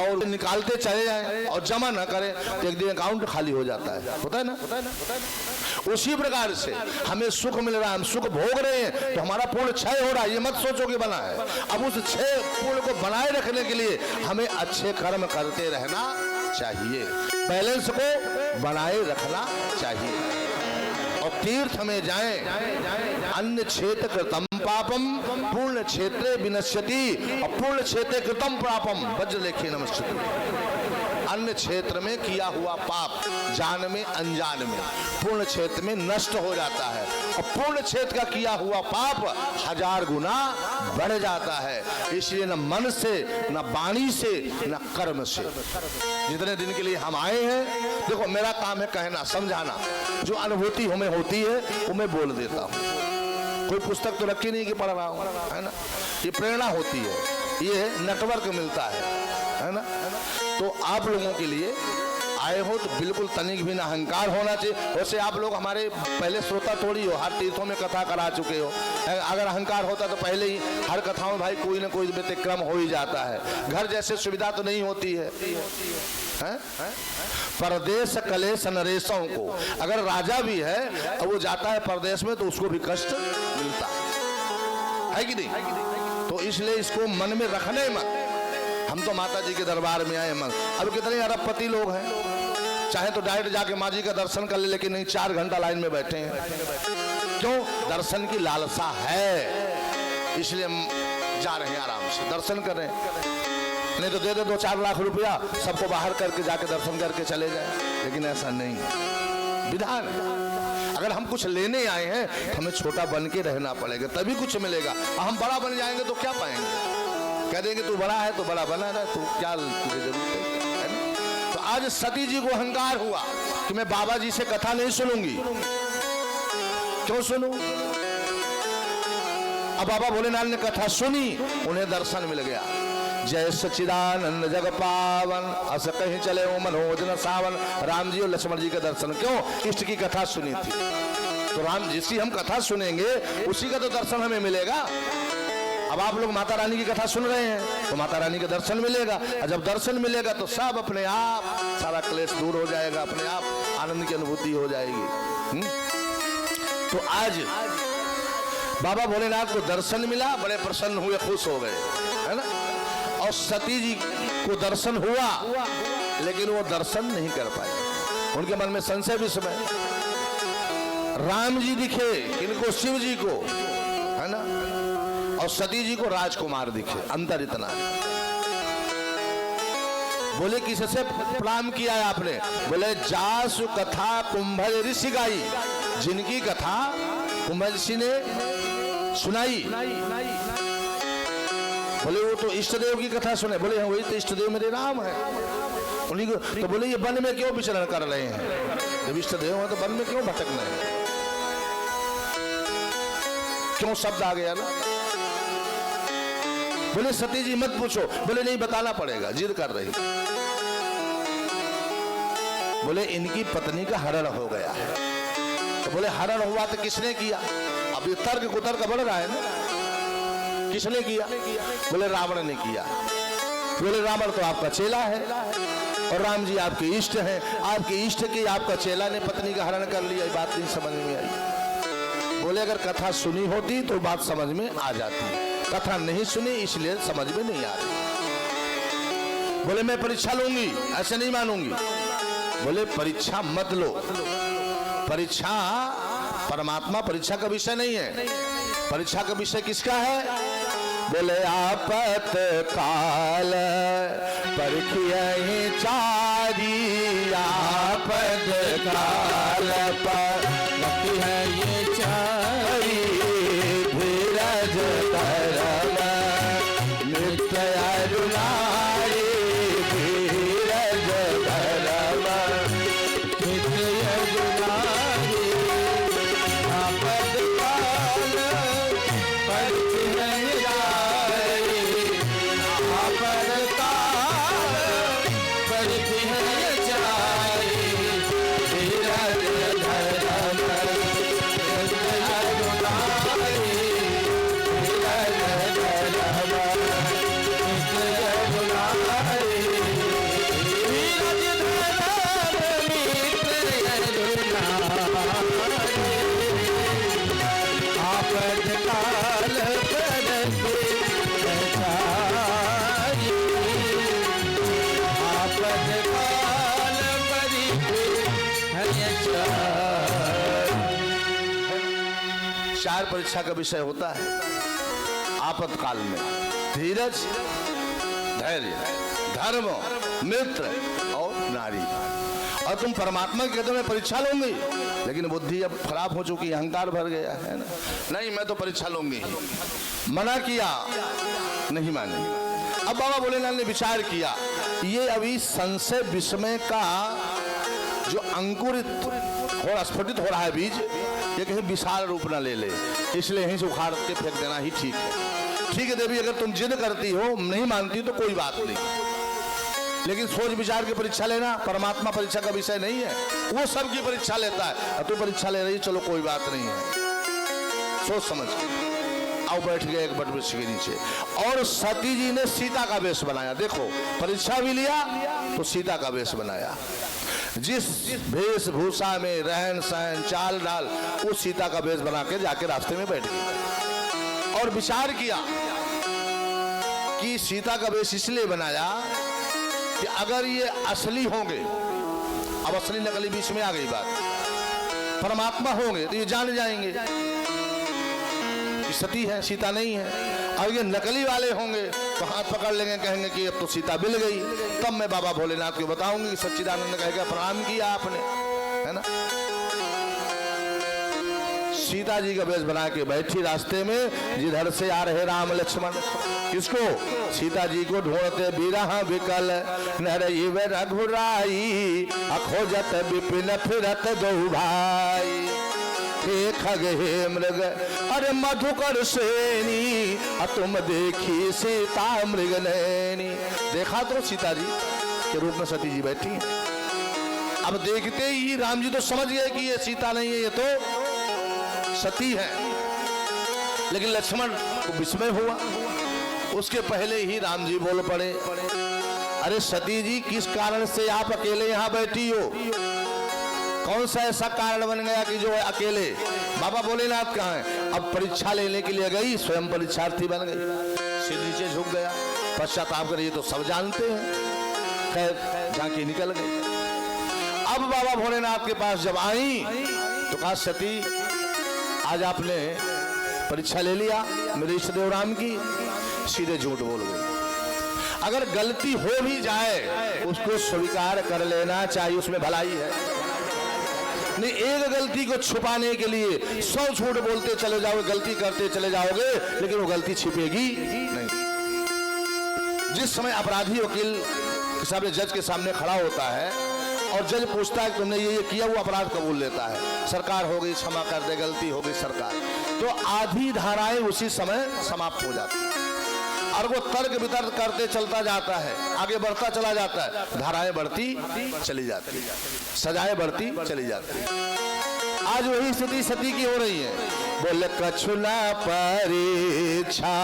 और निकालते चले जाएं और जमा ना करें तो एक दिन अकाउंट खाली हो जाता है, होता है ना। उसी प्रकार से हमें सुख मिल रहा है, हम सुख भोग रहे हैं तो हमारा पूर्ण क्षय हो रहा है, ये मत सोचो कि बना है। अब उस क्षय पूर्ण को बनाए रखने के लिए हमें अच्छे कर्म करते रहना चाहिए, बैलेंस को बनाए रखना चाहिए। और तीर्थ में जाएं, अन्य क्षेत्र कृतम पापम पूर्ण क्षेत्रे विनश्यति, और पूर्ण क्षेत्रे कृतम पापम वज्रलेखे नमस्ते। अन्य क्षेत्र में किया हुआ पाप जान में अनजान में पूर्ण क्षेत्र में नष्ट हो जाता है, और पूर्ण क्षेत्र का किया हुआ पाप 1000 गुना बढ़ जाता है। इसलिए न मन से, न वाणी से, न कर्म से, जितने दिन के लिए हम आए हैं, देखो मेरा काम है कहना समझाना, जो अनुभूति हमें होती है वो मैं बोल देता हूँ। कोई पुस्तक तो रखी नहीं कि पढ़ रहा हूँ, है ना। ये प्रेरणा होती है, ये नेटवर्क मिलता है ना। तो आप लोगों के लिए आए हो तो बिल्कुल तनिक भी ना अहंकार होना चाहिए। वैसे आप लोग हमारे पहले श्रोता थोड़ी हो, हर तीर्थों में कथा करा चुके हो। अगर अहंकार होता तो पहले ही हर कथाओं में भाई कोई ना कोई व्यतिक्रम हो ही जाता है। घर जैसे सुविधा तो नहीं होती है, है? परदेश कलेश नरेशों को, अगर राजा भी है और वो जाता है परदेश में तो उसको भी कष्ट मिलता है कि नहीं। तो इसलिए इसको मन में रखने मत। हम तो माता जी के दरबार में आए मत। अब कितने अरबपति लोग हैं, चाहे तो डायरेक्ट जाके माँ जी का दर्शन कर ले, लेकिन नहीं 4 घंटा लाइन में बैठे हैं। क्यों? दर्शन की लालसा है, इसलिए जा रहे हैं, आराम से दर्शन कर रहे हैं। नहीं तो दे दे 2-4 लाख रुपया, सबको बाहर करके जाके दर्शन करके चले जाए। लेकिन ऐसा नहीं, विधान। अगर हम कुछ लेने आए हैं तो हमें छोटा बन के रहना पड़ेगा, तभी कुछ मिलेगा। हम बड़ा बन जाएंगे तो क्या पाएंगे? कह देंगे तू बड़ा है तो बड़ा बना रहा, तो क्या तुझे जरूरत है ना। तो आज सती जी को अहंकार हुआ कि मैं बाबा जी से कथा नहीं सुनूंगी। क्यों सुनूं? अब बाबा भोलेनाथ ने कथा सुनी, उन्हें दर्शन मिल गया। जय सच्चिदानंद जग पावन, अस कहीं चले हो मनोज न सावन। राम जी और लक्ष्मण जी के दर्शन, क्यों? इष्ट की कथा सुनी थी, तो राम जिसकी हम कथा सुनेंगे उसी का तो दर्शन हमें मिलेगा। अब आप लोग माता रानी की कथा सुन रहे हैं तो माता रानी का दर्शन मिलेगा, और जब दर्शन मिलेगा तो सब अपने आप सारा क्लेश दूर हो जाएगा, अपने आप आनंद की अनुभूति हो जाएगी। तो आज बाबा भोलेनाथ को दर्शन मिला, बड़े प्रसन्न हुए, खुश हो गए, है ना। और सती जी को दर्शन हुआ, लेकिन वो दर्शन नहीं कर पाए, उनके मन में संशय विषय। राम जी दिखे इनको, शिव जी को, है ना, और सती जी को राजकुमार दिखे, अंतर इतना। बोले किससे प्रणाम किया है आपने? बोले जासु कथा कुंभज ऋषि गाई, जिनकी कथा कुंभज ऋषि ने सुनाई। बोले वो तो इष्ट देव की कथा सुने। बोले हाँ, वही तो इष्ट देव मेरे राम है, उन्हीं को। तो बोले ये वन में क्यों विचरण कर रहे हैं? जब इष्ट देव है तो वन में क्यों भटक रहे हैं? क्यों शब्द आ गया ना? बोले सती जी मत पूछो। बोले नहीं, बताना पड़ेगा, जिद कर रही। बोले इनकी पत्नी का हरण हो गया है। तो बोले हरण हुआ तो किसने किया? अब ये तर्क कुतर्क बढ़ रहा है ना, किसने किया? बोले रावण ने किया। बोले रावण तो आपका चेला है और राम जी आपके इष्ट हैं, आपके इष्ट की आपका चेला ने पत्नी का हरण कर लिया, बात नहीं समझ में आई। बोले अगर कथा सुनी होती तो बात समझ में आ जाती, कथा नहीं सुनी इसलिए समझ में नहीं आ रही। बोले मैं परीक्षा लूंगी, ऐसे नहीं मानूंगी। बोले परीक्षा मत लो, परीक्षा परमात्मा परीक्षा का विषय नहीं है, परीक्षा का विषय किसका है? बोले आपत काल परखियहि चारी, आपत काल परखियहि चारी, धीरज धरम नित्य अरुणारी, धीरज धरम नित्य अरुणारी, आपत काल परखियहि चारी, आपत काल परखियहि चारी, धीरज धरम नित्य अरुणारी, धीरज धरम नित्य अरुणारी, धीरज धरम नित्य अरुणारी, आपत काल परखियहि चारी, आपत काल परखियहि चारी। चार परीक्षा का विषय होता है आपत्काल में: धीरज, धैर्य, धर्म, मित्र और नारी। और तुम परमात्मा के कहते हो मैं परीक्षा लूंगी, लेकिन बुद्धि अब खराब हो चुकी है, अहंकार भर गया है ना। नहीं, मैं तो परीक्षा लूंगी ही। मना किया, नहीं मानी। अब बाबा भोलेनाथ ने विचार किया, ये अभी संशय विस्मय का जो अंकुरित हो, स्फुटित हो रहा है बीज, ये कहीं विशाल रूप न ले ले, इसलिए यहीं से उखाड़ के फेंक देना ही ठीक है। ठीक है देवी, अगर तुम जिद करती हो, नहीं मानती तो कोई बात नहीं, लेकिन सोच विचार की परीक्षा लेना परमात्मा परीक्षा का विषय नहीं है, वो सबकी परीक्षा लेता है। और तू परीक्षा ले रही, चलो कोई बात नहीं है, सोच समझ के आओ। बैठ गए एक वट के नीचे, और सती जी ने सीता का वेश बनाया। देखो, परीक्षा भी लिया तो सीता का वेश बनाया। जिस वेशभूषा में रहन सहन चाल डाल, वो सीता का वेश बना के जाके रास्ते में बैठ गई और विचार किया कि सीता का वेश इसलिए बनाया कि अगर ये असली होंगे, अब असली नकली बीच में आ गई बात, परमात्मा होंगे तो ये जान जाएंगे कि सती है, सीता नहीं है। और ये नकली वाले होंगे तो हाथ पकड़ लेंगे, कहेंगे कि अब तो सीता मिल गई। तब मैं बाबा भोलेनाथ को बताऊंगी कि सच्चिदानंद कहेगा प्रणाम किया आपने, है ना। सीता जी का वेश बना के बैठी रास्ते में, जिधर से आ रहे राम लक्ष्मण। किसको? सीता जी को ढूंढते बिरह बिकल नरई रघुराई, अखोजत विपिन फिरत दो भाई। हे खग हे मृग अरे मधुकर सेनी तुम देखी सीता मृग नैनी। देखा तो सीता जी के रूप में सती जी बैठी हैं। अब देखते ही राम जी तो समझ गए कि ये सीता नहीं है, ये तो सती है। लेकिन लक्ष्मण को विस्मय हुआ। उसके पहले ही राम जी बोल पड़े, अरे सती जी किस कारण से आप अकेले यहाँ बैठी हो? कौन सा ऐसा कारण बन गया कि जो अकेले? बाबा भोलेनाथ कहाँ है? अब परीक्षा लेने के लिए गई, स्वयं परीक्षार्थी बन गई, सिर नीचे झुक गया, पश्चाताप कर, ये तो सब जानते हैं। खैर झांकी निकल गई। अब बाबा भोलेनाथ के पास जब आई तो कहा, सती आज आपने परीक्षा ले लिया मेरे इष्ट देव राम की, सीधे झूठ बोल गई। अगर गलती हो भी जाए उसको स्वीकार कर लेना चाहिए, उसमें भलाई है। नहीं, एक गलती को छुपाने के लिए 100 झूठ बोलते चले जाओगे, गलती करते चले जाओगे, लेकिन वो गलती छिपेगी नहीं। जिस समय अपराधी वकील के सामने, जज के सामने खड़ा होता है और जज पूछता है तुमने ये किया, वो अपराध कबूल लेता है, सरकार हो गई, क्षमा कर दे, गलती हो गई सरकार, तो आधी धाराएं उसी समय समाप्त हो जाती है। और वो तर्क वितर्क करते चलता जाता है, आगे बढ़ता चला जाता है, धाराएं बढ़ती चली जाती है, सजाएं बढ़ती चली जाती है। आज वही स्थिति सती की हो रही है। बोले कछुना परीक्षा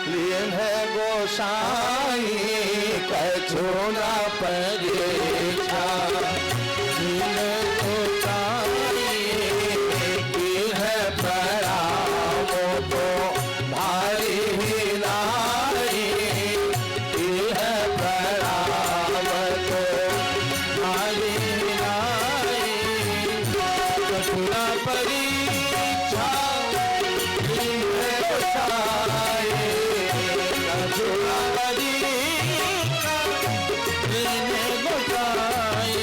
लिए है गोसाई, कछुना परीक्षा लिए गोसाई, की है प्रणाम तो भारी ही नारी, की है प्रणाम तो भारी ही नारी। कछुना परीक्षा लिए गोसाई, कछुना परीक्षा लिए गोसाई,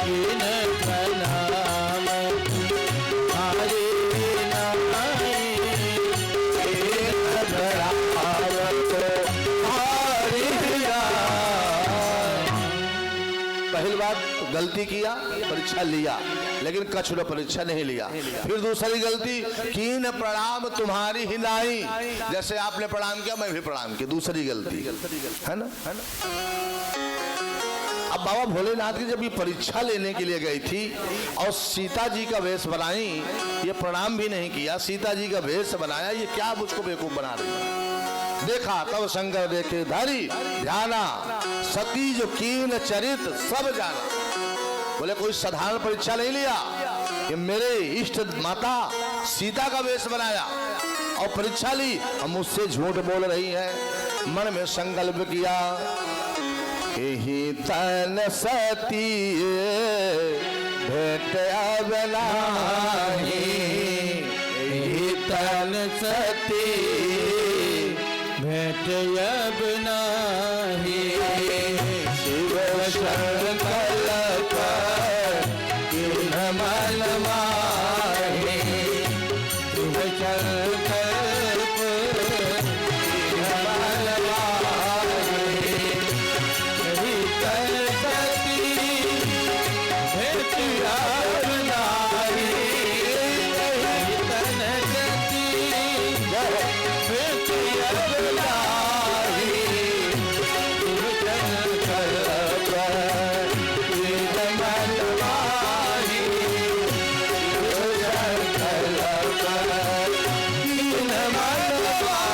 की है प्रणाम भारी ही नारी। पहली बात गलती किया, परीक्षा लिया, लेकिन कछुना परीक्षा नहीं लिया। फिर दूसरी गलती, कीन प्रणाम तुम्हारी ही नाई, जैसे आपने प्रणाम किया मैं भी प्रणाम किया, दूसरी गलती है ना। अब बाबा भोलेनाथ की जब ये परीक्षा लेने के लिए गई थी और सीता जी का वेश बनाई, ये प्रणाम भी नहीं किया, सीता जी का वेश बनाया, ये क्या मुझको बेवकूफ बना रही है। देखा तब शंकर देखे धारी, ध्याना सती जो कीन चरित सब जाना। बोले कोई साधारण परीक्षा नहीं लिया, ये मेरे इष्ट माता सीता का वेश बनाया और परीक्षा ली, हम मुझसे झूठ बोल रही है। मन में संकल्प किया, यही तन सती भेट अब नाही, यही तन सती भेट अब नाही। शिव संकल्प किन मन माही, शिव संकल्प किन मन माही। यही तन सती भेट अब नाही, यही तन सती भेट अब नाही। शिव संकल्प किन मन माही, शिव संकल्प किन मन माही।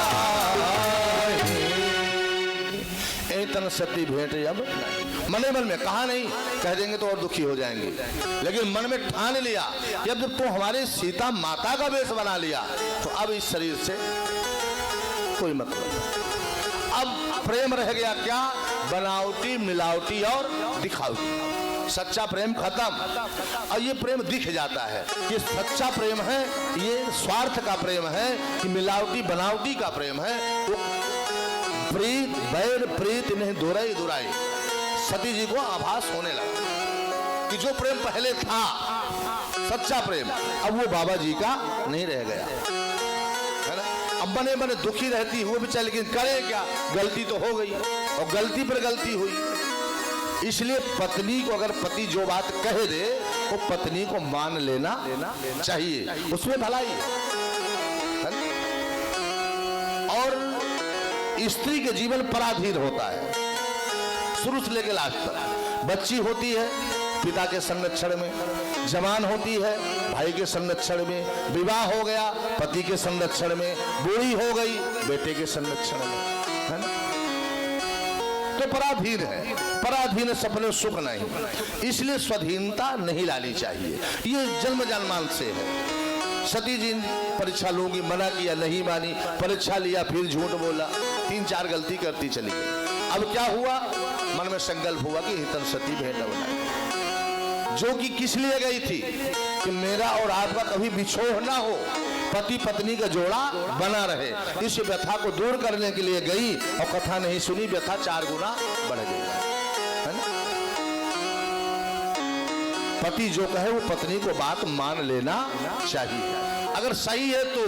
तन सती भेंट अब मने मन में कहा नहीं, कह देंगे तो और दुखी हो जाएंगे, लेकिन मन में ठान लिया कि अब जब तो हमारे सीता माता का वेश बना लिया तो अब इस शरीर से कोई मतलब नहीं। अब प्रेम रह गया क्या? बनावटी, मिलावटी और दिखावटी। सच्चा प्रेम खत्म। और ये प्रेम दिख जाता है कि सच्चा प्रेम है, ये स्वार्थ का प्रेम है कि मिलावटी बनावटी का प्रेम है। वो प्रीत बैर प्रीत इन्हें दुराई दुराई। सती जी को आभास होने लगा कि जो प्रेम पहले था सच्चा प्रेम, अब वो बाबा जी का नहीं रह गया, है ना। अब बने बने दुखी रहती वो बेचारी, लेकिन करे क्या, गलती तो हो गई और गलती पर गलती हुई। इसलिए पत्नी को अगर पति जो बात कह दे वो पत्नी को मान लेना चाहिए, उसमें भलाई है। और स्त्री के जीवन पराधीन होता है शुरू से लेकर लास्ट तक। बच्ची होती है पिता के संरक्षण में, जवान होती है भाई के संरक्षण में, विवाह हो गया पति के संरक्षण में, बूढ़ी हो गई बेटे के संरक्षण में, है ना। तो पराधीन है, पराधीन सपने सुख नहीं, इसलिए स्वाधीनता नहीं लानी चाहिए। ये जन्म जन्मांत से है। सती जी परीक्षा लूंगी मना किया, नहीं मानी, परीक्षा लिया फिर झूठ बोला, 3-4 गलती करती चली गई। अब क्या हुआ, मन में संकल्प हुआ कि हितन सती भेंट बनाई, जो कि किस लिए गई थी कि मेरा और आपका कभी बिछोह ना हो, पति पत्नी का जोड़ा बना रहे। इस व्यथा को दूर करने के लिए गई और कथा नहीं सुनी, व्यथा 4 गुना बढ़ गई, है ना। पति जो कहे वो पत्नी को बात मान लेना चाहिए। अगर सही है तो,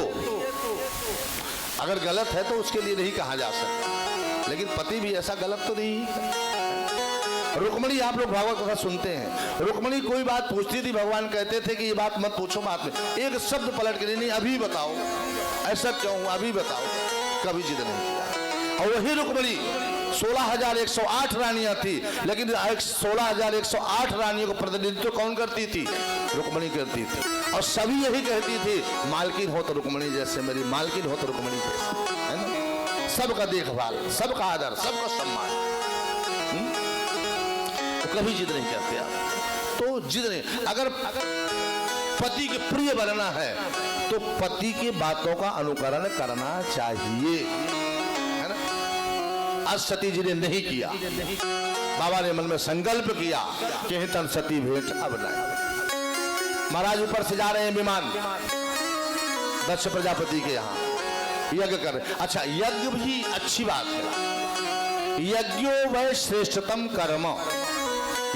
अगर गलत है तो उसके लिए नहीं कहा जा सकता, लेकिन पति भी ऐसा गलत तो नहीं है। रुक्मणी, आप लोग भागवत कथा सुनते हैं, रुक्मणी कोई बात पूछती थी, भगवान कहते थे कि ये बात मत पूछो बाद में, एक शब्द पलट के नहीं अभी बताओ, ऐसा क्यों हुआ अभी बताओ, कभी जिद नहीं किया। और वही रुक्मणी 16,108 रानियां थी, लेकिन 16,108 रानियों का प्रतिनिधित्व कौन करती थी, रुक्मणी करती थी। और सभी यही कहती थी मालकिन हो तो रुक्मणी जैसे, मेरी मालकिन हो तो रुक्मणी जैसे, है ना। सबका देखभाल, सबका आदर, सबका सम्मान, कभी जिद नहीं करते आप। तो जिद नहीं, अगर पति के प्रिय बनना है तो पति की बातों का अनुकरण करना चाहिए, है ना। आज सती जी ने नहीं किया, बाबा ने मन में संकल्प किया कि हितन सती भेंट अब नहीं। महाराज ऊपर से जा रहे हैं विमान, दक्ष प्रजापति के यहाँ यज्ञ कर रहे। अच्छा, यज्ञ भी अच्छी बात है, यज्ञो वह श्रेष्ठतम कर्म।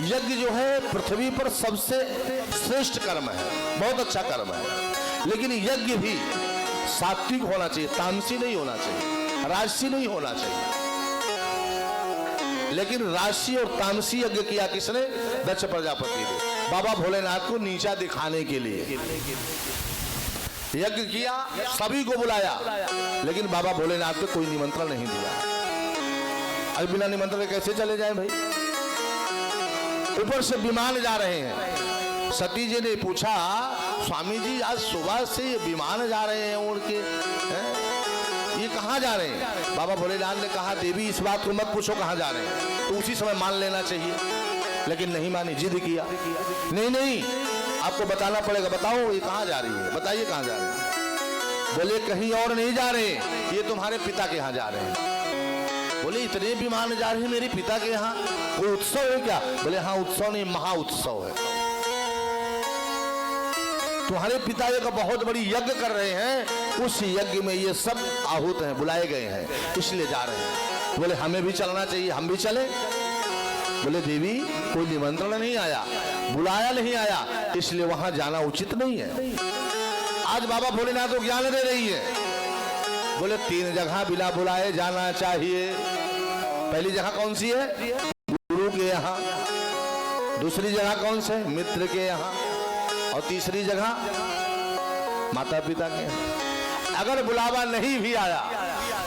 यज्ञ जो है पृथ्वी पर सबसे श्रेष्ठ कर्म है, बहुत अच्छा कर्म है। लेकिन यज्ञ भी सात्विक होना चाहिए, तामसी नहीं होना चाहिए, राजसी नहीं होना चाहिए। लेकिन राजसी और तामसी यज्ञ किया किसने, दक्ष प्रजापति ने, बाबा भोलेनाथ को नीचा दिखाने के लिए यज्ञ किया, सभी को बुलाया, लेकिन बाबा भोलेनाथ को कोई निमंत्रण नहीं दिया। अब बिना निमंत्रण कैसे चले जाए भाई। ऊपर से विमान जा रहे हैं। सती जी ने पूछा, स्वामी जी आज सुबह से ये विमान जा रहे हैं उड़ के, ये कहाँ जा रहे हैं। बाबा भोलेनाथ ने कहा, देवी इस बात को मत पूछो कहाँ जा रहे हैं, तो उसी समय मान लेना चाहिए। लेकिन नहीं मानी, जिद किया, नहीं नहीं आपको बताना पड़ेगा, बताओ ये कहाँ जा रही है, बताइए कहाँ जा रहे हैं। बोले कहीं और नहीं जा रहे, ये तुम्हारे पिता के यहाँ जा रहे हैं। बोले इतने विमान जा रहे हैं मेरे पिता के यहाँ, कोई उत्सव है क्या। बोले हाँ उत्सव नहीं, महा उत्सव है, तुम्हारे पिता एक बहुत बड़ी यज्ञ कर रहे हैं, उस यज्ञ में ये सब आहूत हैं, बुलाए गए हैं, इसलिए जा रहे हैं। बोले हमें भी चलना चाहिए, हम भी चले। बोले देवी कोई निमंत्रण नहीं आया, बुलाया नहीं आया, इसलिए वहां जाना उचित नहीं है। आज बाबा भोलेनाथ को ज्ञान दे रही है। बोले 3 जगह बिना बुलाए जाना चाहिए। पहली जगह कौन सी है, गुरु के यहाँ, दूसरी जगह कौन से, मित्र के यहाँ, और तीसरी जगह माता पिता के यहाँ। अगर बुलावा नहीं भी आया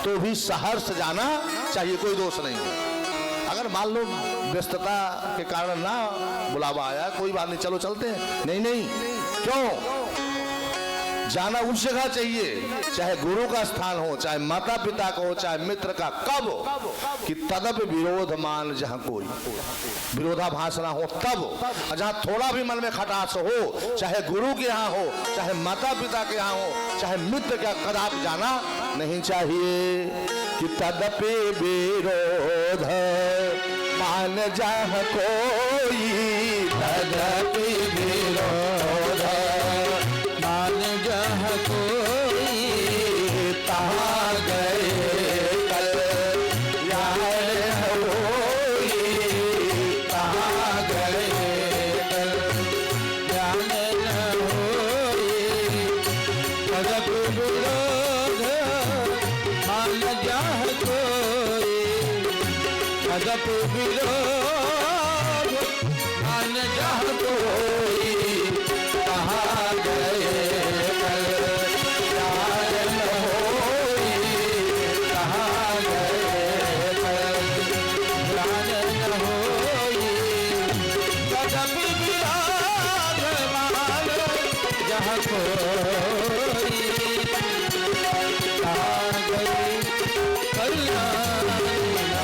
तो भी सहर्ष जाना चाहिए, कोई दोष नहीं है। अगर मान लो व्यस्तता के कारण ना बुलावा आया, कोई बात नहीं, चलो चलते हैं, नहीं नहीं, क्यों जाना उस जगह चाहिए, चाहे गुरु का स्थान हो, चाहे माता पिता का हो, चाहे मित्र का, कब कि तदप विरोध मान, जहां कोई विरोधाभास ना हो तब, जहां थोड़ा भी मन में खटास हो, चाहे गुरु के यहाँ हो, चाहे माता पिता के यहाँ हो, चाहे मित्र का, कदापि जाना नहीं चाहिए। कि तदप विरोध मान जहां कोई, तदप विरोध मान जहाँ कोई, तहाँ गए कल यार होई, तहाँ गए कल ज्ञान न होई। तदप विरोध मान जहाँ कोई, तदप विरोध खोई, कहाँ गई कल्याणी न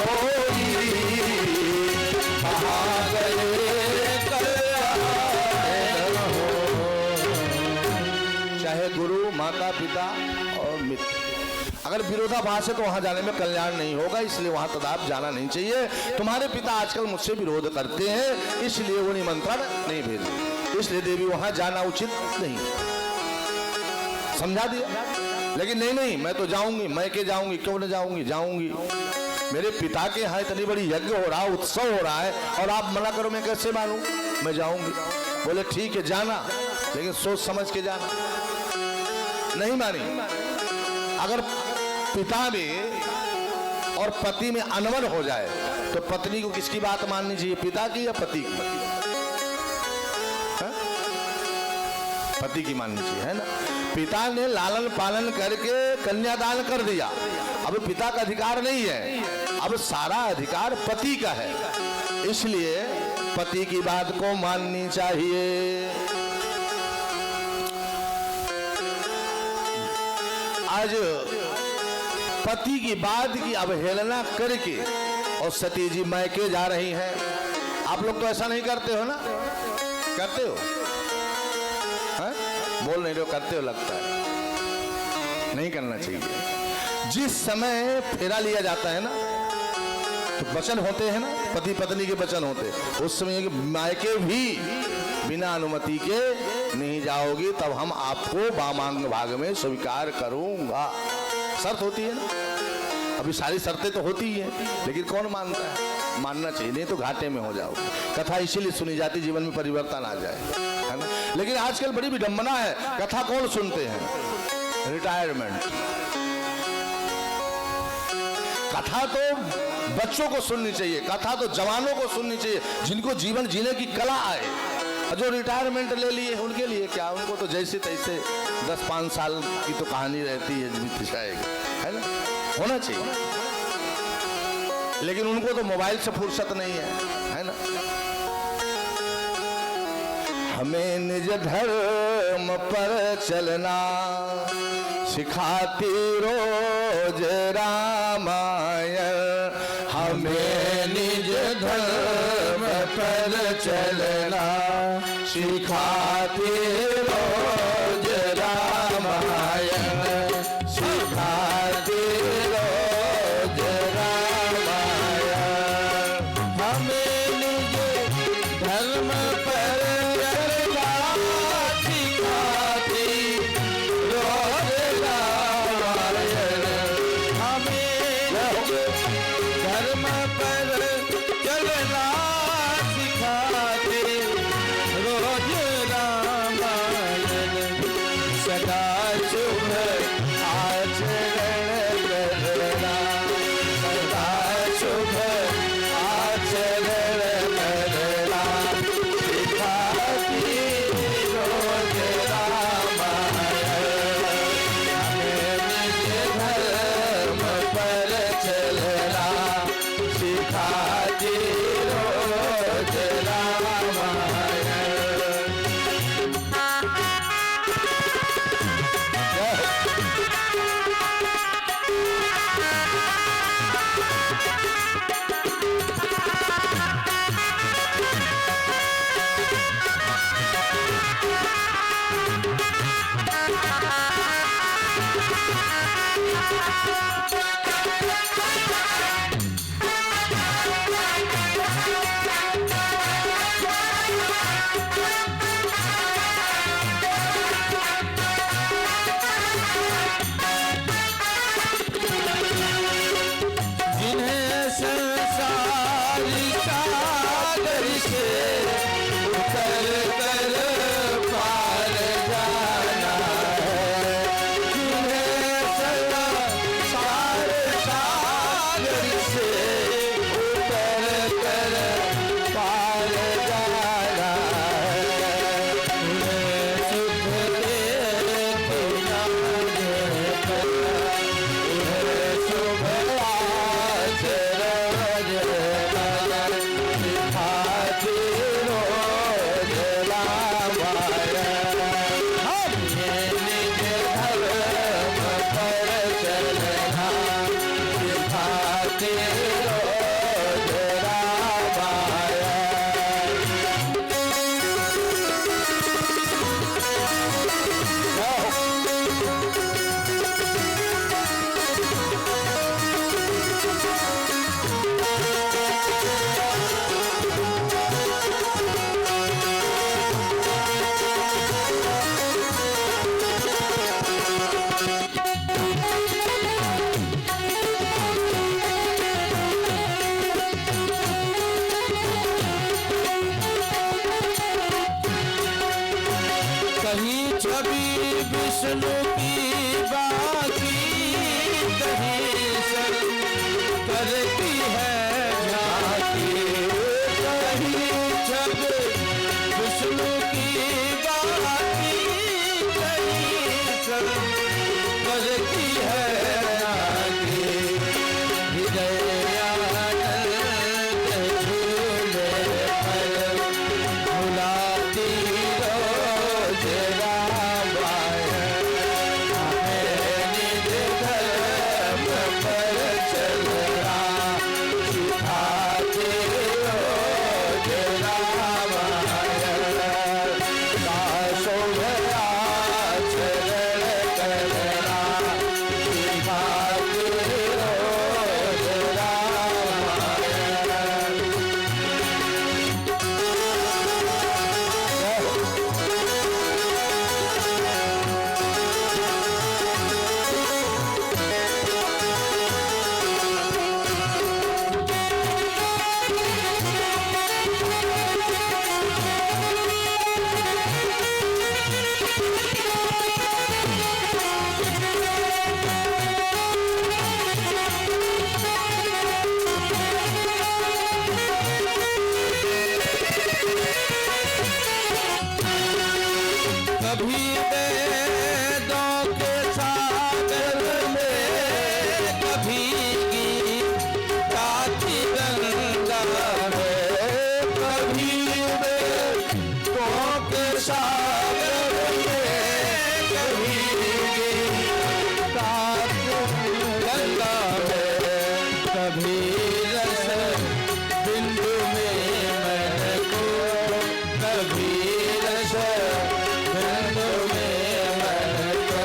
होई, कहाँ गए कल्याणी न होई। चाहे गुरु, माता पिता और मित्र, अगर विरोधाभास है तो वहां जाने में कल्याण नहीं होगा, इसलिए वहां तदाप जाना नहीं चाहिए। तुम्हारे पिता आजकल मुझसे विरोध करते हैं, इसलिए वो निमंत्रण नहीं भेजे, इसलिए देवी वहां जाना उचित नहीं। समझा दिया। लेकिन नहीं मैं तो जाऊंगी, मैं के जाऊंगी, क्यों न जाऊंगी, जाऊंगी। मेरे पिता के यहाँ इतनी बड़ी यज्ञ हो रहा, उत्सव हो रहा है, और आप मना करो, मैं कैसे मानूं? मैं जाऊंगी। बोले ठीक है जाना, लेकिन सोच समझ के जाना। नहीं मानी। अगर पिता में और पति में अनबन हो जाए तो पत्नी को किसकी बात माननी चाहिए, पिता की या पति की? है? पति की माननी चाहिए, है ना। पिता ने लालन पालन करके कन्यादान कर दिया, अब पिता का अधिकार नहीं है, अब सारा अधिकार पति का है, इसलिए पति की बात को माननी चाहिए। आज पति की बात की अवहेलना करके और सती जी मैके जा रही हैं। आप लोग तो ऐसा नहीं करते हो ना? करते हो? है? बोल नहीं रहे हो, करते हो लगता है। नहीं करना चाहिए। जिस समय फेरा लिया जाता है ना, तो वचन होते हैं ना, पति पत्नी के वचन होते, उस समय मायके भी बिना अनुमति के नहीं जाओगी, तब हम आपको वामांग भाग में स्वीकार करूंगा। शर्त होती है ना। अभी सारी शर्तें तो होती ही हैं, लेकिन कौन मानता है? मानना चाहिए, नहीं तो घाटे में हो जाओगे। कथा इसीलिए सुनी जाती, जीवन में परिवर्तन आ जाए, है ना। लेकिन आजकल बड़ी विडंबना है, कथा कौन सुनते हैं? रिटायरमेंट। कथा तो बच्चों को सुननी चाहिए, कथा तो जवानों को सुननी चाहिए, जिनको जीवन जीने की कला आए। जो रिटायरमेंट ले लिए उनके लिए क्या, उनको तो जैसे तैसे 10-5 साल की तो कहानी रहती है, बीत जाएगी, है ना। होना चाहिए, लेकिन उनको तो मोबाइल से फुर्सत नहीं है ना। हमें निज धर्म पर चलना सिखाती रोज रामायण, हमें निज धर्म पर चलना सिखाती रोज रामायण, सिखाती रोज रामायण, हमें निज धर्म पर चलना सिखाती रोज रामायण, हमें निज धर्म पर चलना सिखाती रोज रामायण, सदा शुभ आचरण करना, सदा शुभ आचरण करना सिखाती रोज रामायण, हमें निज धर्म पर चलना सिखाती रोज रामायण। कभी विष्णु की बाकी कहीं से करती है झांकी, कहीं जब विष्णु की बाकी कहीं से करती है झांकी। हृदय आनंद झूले पर बुलाती रोज रामायण, हमें निज धर्म पर चलना सिखाते रोज रामायण। दासों भया चरण करना सिखाते रोज रामायण। कभी वेदों के सागर में, कभी गीता की गंगा में, कभी वेदों के सागर में, कभी गीता की गंगा में, कभी रस बिंदु में मन को, कभी रस बिंदु में मन को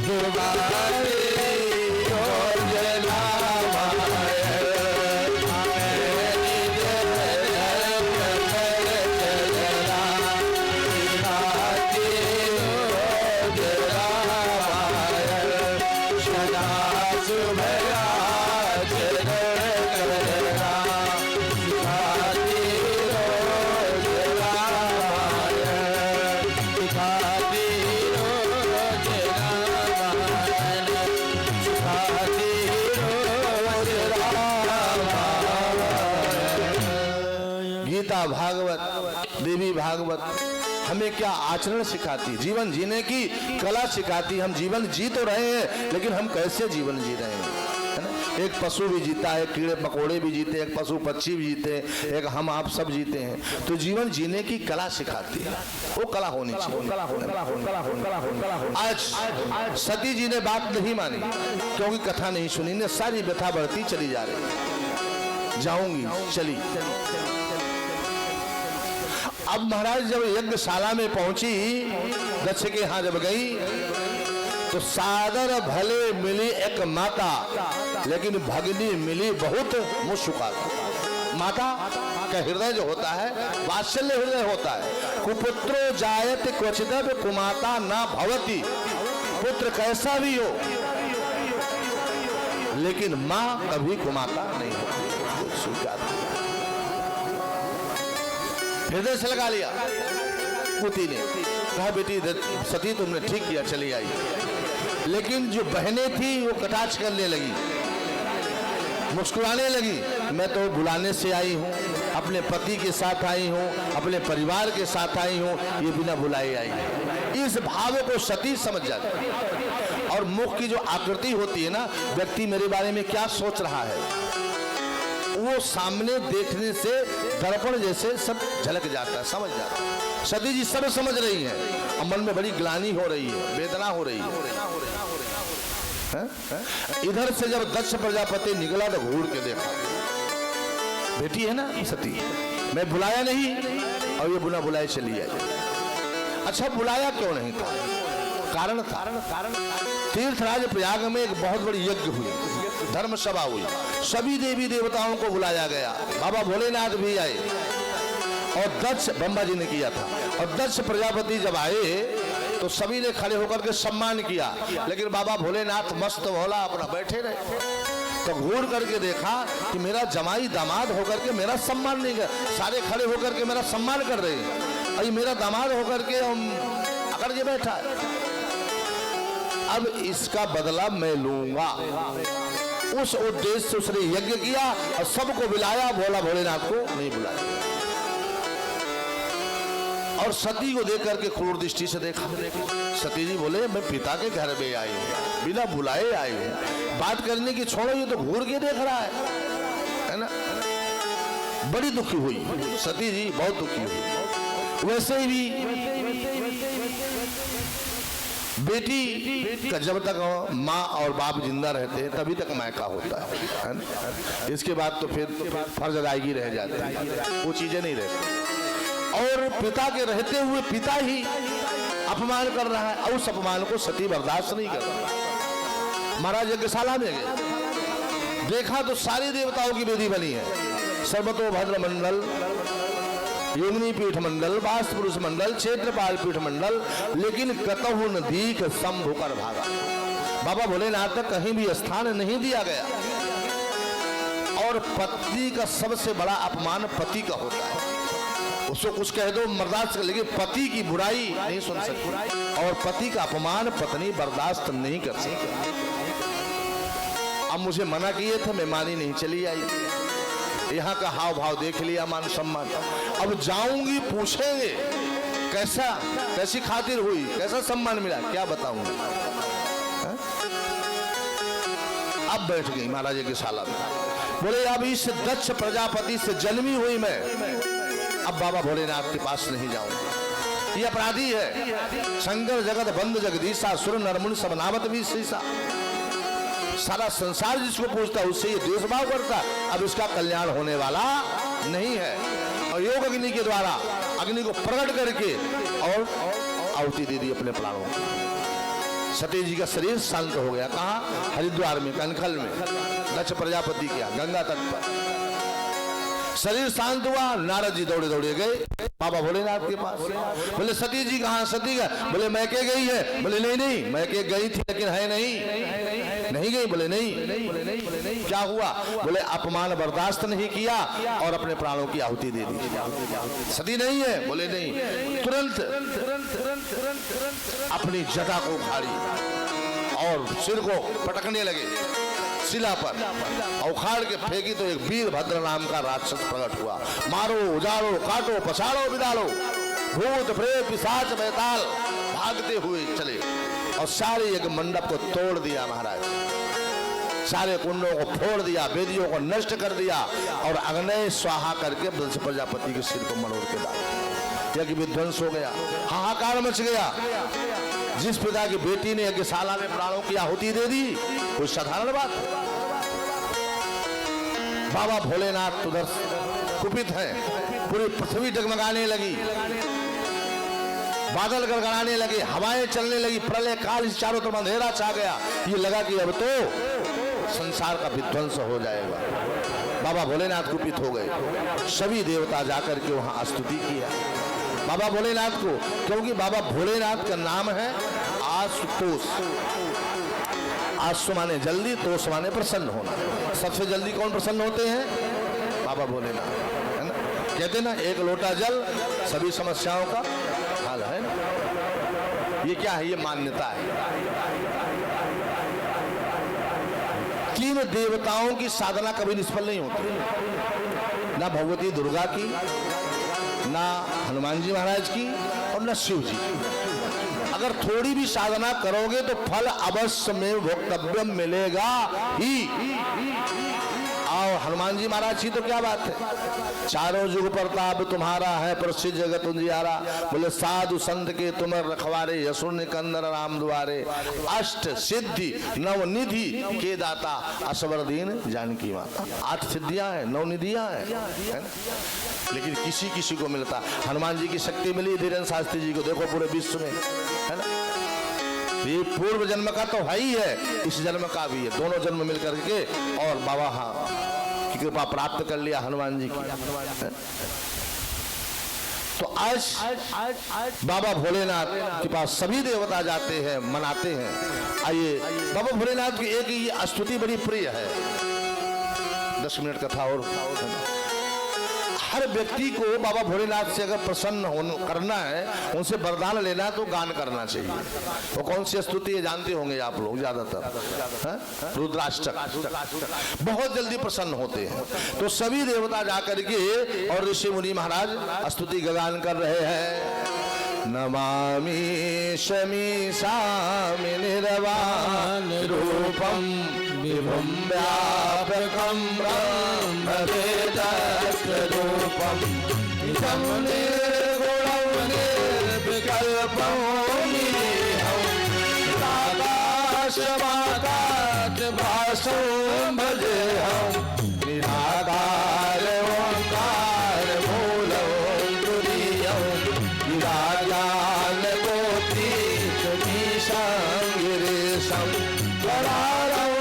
डुबाते रोज रामायण, हमें निज धर्म पर चलना सिखाते रोज रामायण। सदा सुभया चरण करना सिखाते रोज रामायण, सिखाते रोज रामायण, सिखाते रोज रामायण। गीता भागवत, देवी भागवत हमें क्या आचरण सिखाती, जीवन जीने की कला सिखाती। हम जीवन जी तो रहे हैं, लेकिन हम कैसे जीवन जी रहे हैं, है ना। एक पशु भी जीता है, कीड़े मकोड़े भी जीते हैं, एक पशु पक्षी भी जीते हैं, एक हम आप सब जीते हैं। तो जीवन जीने की कला सिखाती है, वो कला होनी चाहिए। आज सती जी ने बात नहीं मानी, क्योंकि कथा नहीं सुनी, ने सारी व्यथा बढ़ती चली जा रही। जाऊंगी चली। अब महाराज जब यज्ञशाला में पहुंची, दक्ष के यहाँ जब गई, तो सादर भले मिली एक माता, लेकिन भगनी मिली बहुत मुस्कुराता। माता का हृदय जो होता है वात्सल्य हृदय होता है। कुपुत्रो जायत क्वचित कुमाता ना भवति, पुत्र कैसा भी हो लेकिन माँ कभी कुमाता नहीं होती। हृदय से लगा लिया कुती ने, कहा बेटी सती तुमने ठीक किया, चली आई। लेकिन जो बहनें थी वो कटाक्ष करने लगी, मुस्कुराने लगी। मैं तो बुलाने से आई हूँ, अपने पति के साथ आई हूँ, अपने परिवार के साथ आई हूँ, ये बिना बुलाए आई। इस भाव को सती समझ जाती। और मुख की जो आकृति होती है ना, व्यक्ति मेरे बारे में क्या सोच रहा है, वो सामने देखने से दर्पण जैसे सब झलक जाता है, समझ जाता है। सती जी सब समझ रही हैं और मन में बड़ी ग्लानि हो रही है, वेदना हो रही है। इधर से जब दक्ष प्रजापति निकला तो घूर के देखा, बेटी है ना सती, मैं बुलाया नहीं और ये बिना बुलाए चली आई। अच्छा बुलाया क्यों नहीं था? कारण था। तीर्थराज प्रयाग में एक बहुत बड़ी यज्ञ हुई, धर्म सभा हुई, सभी देवी देवताओं को बुलाया गया, बाबा भोलेनाथ भी आए और दक्ष ब्रह्मा जी ने किया था। और दक्ष प्रजापति जब आए तो सभी ने खड़े होकर के सम्मान किया, लेकिन बाबा भोलेनाथ मस्त भोला अपना बैठे रहे। तो घूर करके देखा कि मेरा जमाई दामाद होकर के मेरा सम्मान नहीं कर, सारे खड़े होकर के मेरा सम्मान कर रहे हैं, और ये मेरा दामाद होकर के पकड़ के बैठा है। अब इसका बदला मैं लूंगा। उस उद्देश्य से उसने यज्ञ किया और सबको बुलाया, भोला भोलेनाथ को नहीं बुलाया। और सती को देख करके क्रूर दृष्टि से देखा। सती जी बोले मैं पिता के घर में आई हूं, बिना बुलाए आई हूं, बात करने की छोड़ो, ये तो घूर के देख रहा है ना। बड़ी दुखी हुई सती जी, बहुत दुखी हुई। वैसे ही बेटी का जब तक माँ और बाप जिंदा रहते हैं तभी तक मायका होता है ना। इसके बाद तो फिर फर्ज अदायगी रह जाती है, वो चीजें नहीं रहती। और पिता के रहते हुए पिता ही अपमान कर रहा है, और उस अपमान को सती बर्दाश्त नहीं कर रहा। महाराज यज्ञशाला में गए, देखा तो सारी देवताओं की वेदी बनी है, सर्वतोभद्र मंडल, योगिनी पीठ मंडल, वास्त पुरुष मंडल, क्षेत्रपाल पीठ मंडल, लेकिन कतहु न दीख शंभु कर भागा। बाबा भोलेनाथ तक कहीं भी स्थान नहीं दिया गया। और पत्नी का सबसे बड़ा अपमान पति का होता है। उसको कुछ कह दो बर्दाश्त कर, लेकिन पति की बुराई नहीं सुन सकती, और पति का अपमान पत्नी बर्दाश्त नहीं कर सकती। अब मुझे मना किए थे, मैं मानी नहीं, चली आई। यहाँ का हाव भाव देख लिया, मान सम्मान। अब जाऊंगी, पूछेंगे कैसी खातिर हुई, कैसा सम्मान मिला, क्या बताऊंगी। अब बैठ गई महाराज की शाला में, बोले अब इस दक्ष प्रजापति से जन्मी हुई मैं, अब बाबा भोलेनाथ के पास नहीं जाऊंगा। ये अपराधी है। शंकर जगत बंद जगदीशा, सुर नरमुनि सब नामत भी शीशा। सारा संसार जिसको पूछता उससे ये द्वेष भाव करता, अब इसका कल्याण होने वाला नहीं है। और योग अग्नि के द्वारा अग्नि को प्रकट करके और आहुति दे दी अपने प्राणों को। सती जी का शरीर शांत हो गया। कहाँ? हरिद्वार में, कनखल में, दक्ष प्रजापति के यहाँ गंगा तट पर शरीर शांत हुआ। नारद जी दौड़े दौड़े गए बाबा भोलेनाथ के पास। बोले सती जी कहाँ? सती का बोले मैके गई है। बोले नहीं नहीं, मैके गई थी लेकिन है नहीं गई। बोले नहीं। क्या हुआ? बोले अपमान बर्दाश्त नहीं किया और अपने प्राणों की आहुति दे दी। सती नहीं है? बोले नहीं। तुरंत अपनी जटा को उखाड़ी और सिर को पटकने लगे शिला पर, उखाड़ के फेंकी तो एक वीरभद्र नाम का राक्षस प्रकट हुआ। मारो, उजाड़ो, काटो, पछाड़ो, बिदालो, भूत प्रेत पिशाच बैताल भागते हुए चले और सारे एक मंडप को तोड़ दिया महाराज। सारे कुंडों को फोड़ दिया, वेदियों को नष्ट कर दिया और अग्नि स्वाहा करके दक्ष प्रजापति के सिर पर मरोड़ के डाल। यज्ञ विध्वंस हो गया, हाहाकार मच गया। जिस पिता की बेटी ने यज्ञशाला में प्राणों की आहुति दे दी, कोई साधारण बात? बाबा भोलेनाथ उधर कुपित हैं। पूरी पृथ्वी डगमगाने लगी, बादल गड़गड़ाने लगे, हवाएं चलने लगी, प्रलय काल चारों तरफ अंधेरा छा गया। ये लगा कि अब तो संसार का विध्वंस हो जाएगा। बाबा भोलेनाथ कुपित हो गए। सभी देवता जाकर के वहां स्तुति किया बाबा भोलेनाथ को, क्योंकि बाबा भोलेनाथ का नाम है आशुतोष। आशु माने जल्दी, तोष माने प्रसन्न होना। सबसे जल्दी कौन प्रसन्न होते हैं? बाबा भोलेनाथ, है ना। कहते ना एक लोटा जल सभी समस्याओं का हल, है ना। ये क्या है? ये मान्यता है। तीन देवताओं की साधना कभी निष्फल नहीं होती, ना भगवती दुर्गा की, ना हनुमान जी महाराज की और न शिव जी। अगर थोड़ी भी साधना करोगे तो फल अवश्य में भोक्तव्य मिलेगा ही। और हनुमान जी महाराज की तो क्या बात है, चारों युग प्रताप तुम्हारा है, प्रसिद्ध जगत उजियारा। बोले साधु संत के तुम रखवारे, यशुर निकंदर राम द्वारे, अष्ट सिद्धि नव निधि के दाता, असवर दीन जानकी माता। 8 सिद्धियां हैं, 9 निधियां हैं, है ना। लेकिन किसी किसी को मिलता। हनुमान जी की शक्ति मिली धीरेन्द्र शास्त्री जी को, देखो पूरे विश्व में, है ना। ये पूर्व जन्म का तो है ही है, इस जन्म का भी है। दोनों जन्म मिलकर के और बाबा की कृपा प्राप्त कर लिया हनुमान जी की। तो आज बाबा भोलेनाथ के पास सभी देवता जाते हैं, मनाते हैं। आइए, बाबा भोलेनाथ की एक ही स्तुति बड़ी प्रिय है। 10 मिनट कथा और। हर व्यक्ति को बाबा भोलेनाथ से अगर प्रसन्न करना है, उनसे वरदान लेना है, तो गान करना चाहिए। वो कौन सी स्तुति है जानते होंगे आप लोग ज्यादातर, रुद्राष्टक। बहुत जल्दी प्रसन्न होते हैं। तो सभी देवता जाकर के और ऋषि मुनि महाराज स्तुति गान कर रहे हैं। नमामि शमीशामि निर्वाण रूपम विभुं व्यापकं ब्रह्मवेदस्वरूपं निजं निर्गुणं निर्विकल्पं निरीहं आकाशमाकाश भासं भजेऽहं निराकार ओंकार मूलं तुरीयं विराजान कोटिशमीशं गिरीशं वरारं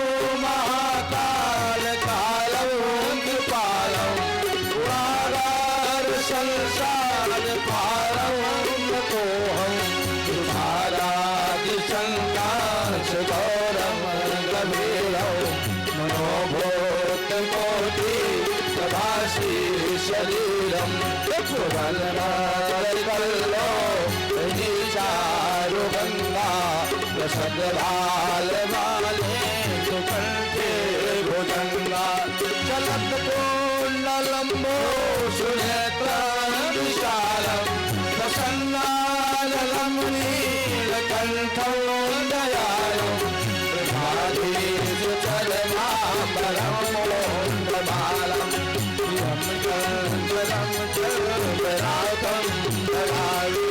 महाकाल कालं कृपालं पुरागार संसार पारं नतोऽहं कृपारादिशङ्काश गौरं गभीरं मनोभूतकोटि प्रभासी शरीरं पुरन्दरकल्लो चारु गंगा सदभालमाले सुकण्ठे भुजङ्गा चलत् कोण्डलम्बो सुनेत्रं विशालं प्रसन्नानलं नीलकण्ठं दयालुं प्रभातीषु चरमाम्बरं मोन्द्रमालं चन्द्रं चन्द्ररातं दयालु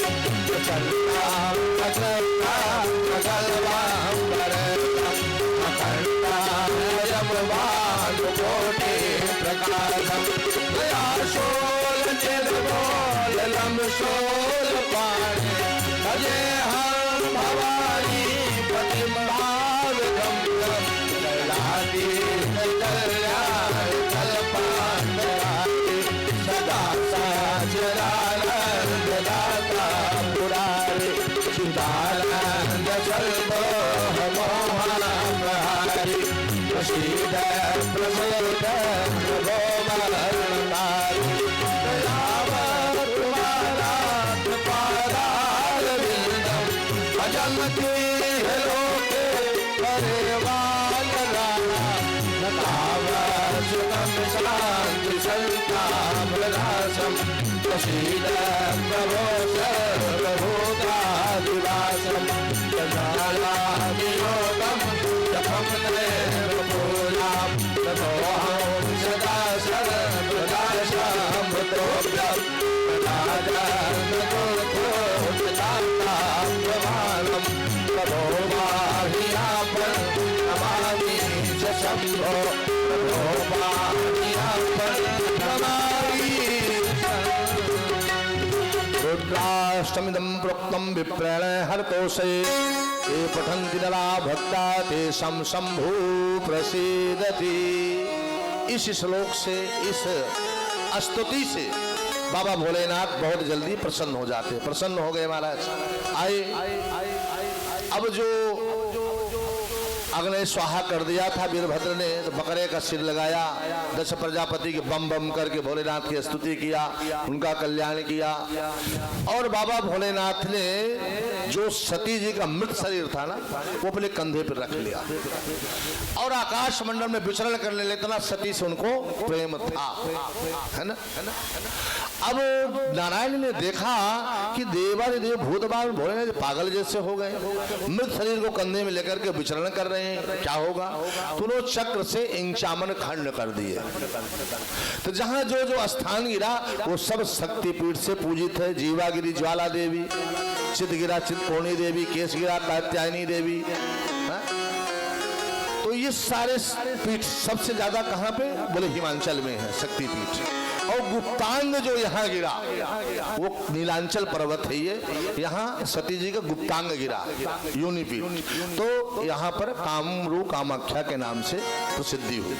कोटि प्रकाशम दयाशोल निर्मोलम शोल पाणे भजे हम भवानी प्रतिभाव गम्यम कैलादी कल्याण कल्पांतराते सदा साचरानंद दाता पुरारे चिदानंद सर्वमोहनहारी प्रसीद प्रसीद गोमरनारी दयावतुमारात पादारविन्दं अजन्मति लोके परिवालराणा नतावसुतं शान्ति संतामरासं प्रसीद प्रभो सर्वभूतादिवासं दयालाभियोगं जपं देवपूजां ततोऽहं सदा सर्वदा शम्भुतोऽभ्यं प्रदाजन्मतोऽभ्योऽचितान्ताभ्यमानं ततो वाहियापं नमामि च शम्भो ततो वाहियापं नमामि रुद्राष्टमिदं प्रोक्तं विप्रेण हरतोषे ये पठन्ति नरा भक्ता तेषां शंभु प्रसीदति। इस श्लोक से, इस स्तुति से बाबा भोलेनाथ बहुत जल्दी प्रसन्न हो जाते। प्रसन्न हो गए महाराज। आए अब जो अग्नि स्वाहा कर दिया था वीरभद्र ने, तो बकरे का सिर लगाया, दश प्रजापति के बम बम करके भोलेनाथ की स्तुति किया, उनका कल्याण किया। और बाबा भोलेनाथ ने जो सती जी का मृत शरीर था ना, वो अपने कंधे पर रख लिया और आकाश मंडल में विचरण करने लगे। इतना सती से उनको प्रेम था, है ना। अब नारायण ने देखा कि देवादिदेव भूतबान भोलेनाथ पागल जैसे हो गए, मृत शरीर को कंधे में लेकर के विचरण कर रहे हैं, क्या होगा। तो उन्होंने चक्र से इंचामन खंड कर दिए। तो जहां जो जो स्थान गिरा वो सब शक्तिपीठ से पूजित है। जीवा गिरी ज्वाला देवी, चित गिरा चितकोणी देवी, केश गिरा कात्यायनी देवी। तो ये सारे पीठ सबसे ज्यादा कहाँ पे, बोले हिमांचल में है शक्तिपीठ। और गुप्तांग जो यहाँ गिरा वो नीलांचल पर्वत है, ये यहाँ सती जी का गुप्तांग गिरा योनिपीठ। तो यहाँ पर कामरू कामाख्या के नाम से प्रसिद्धि हुई।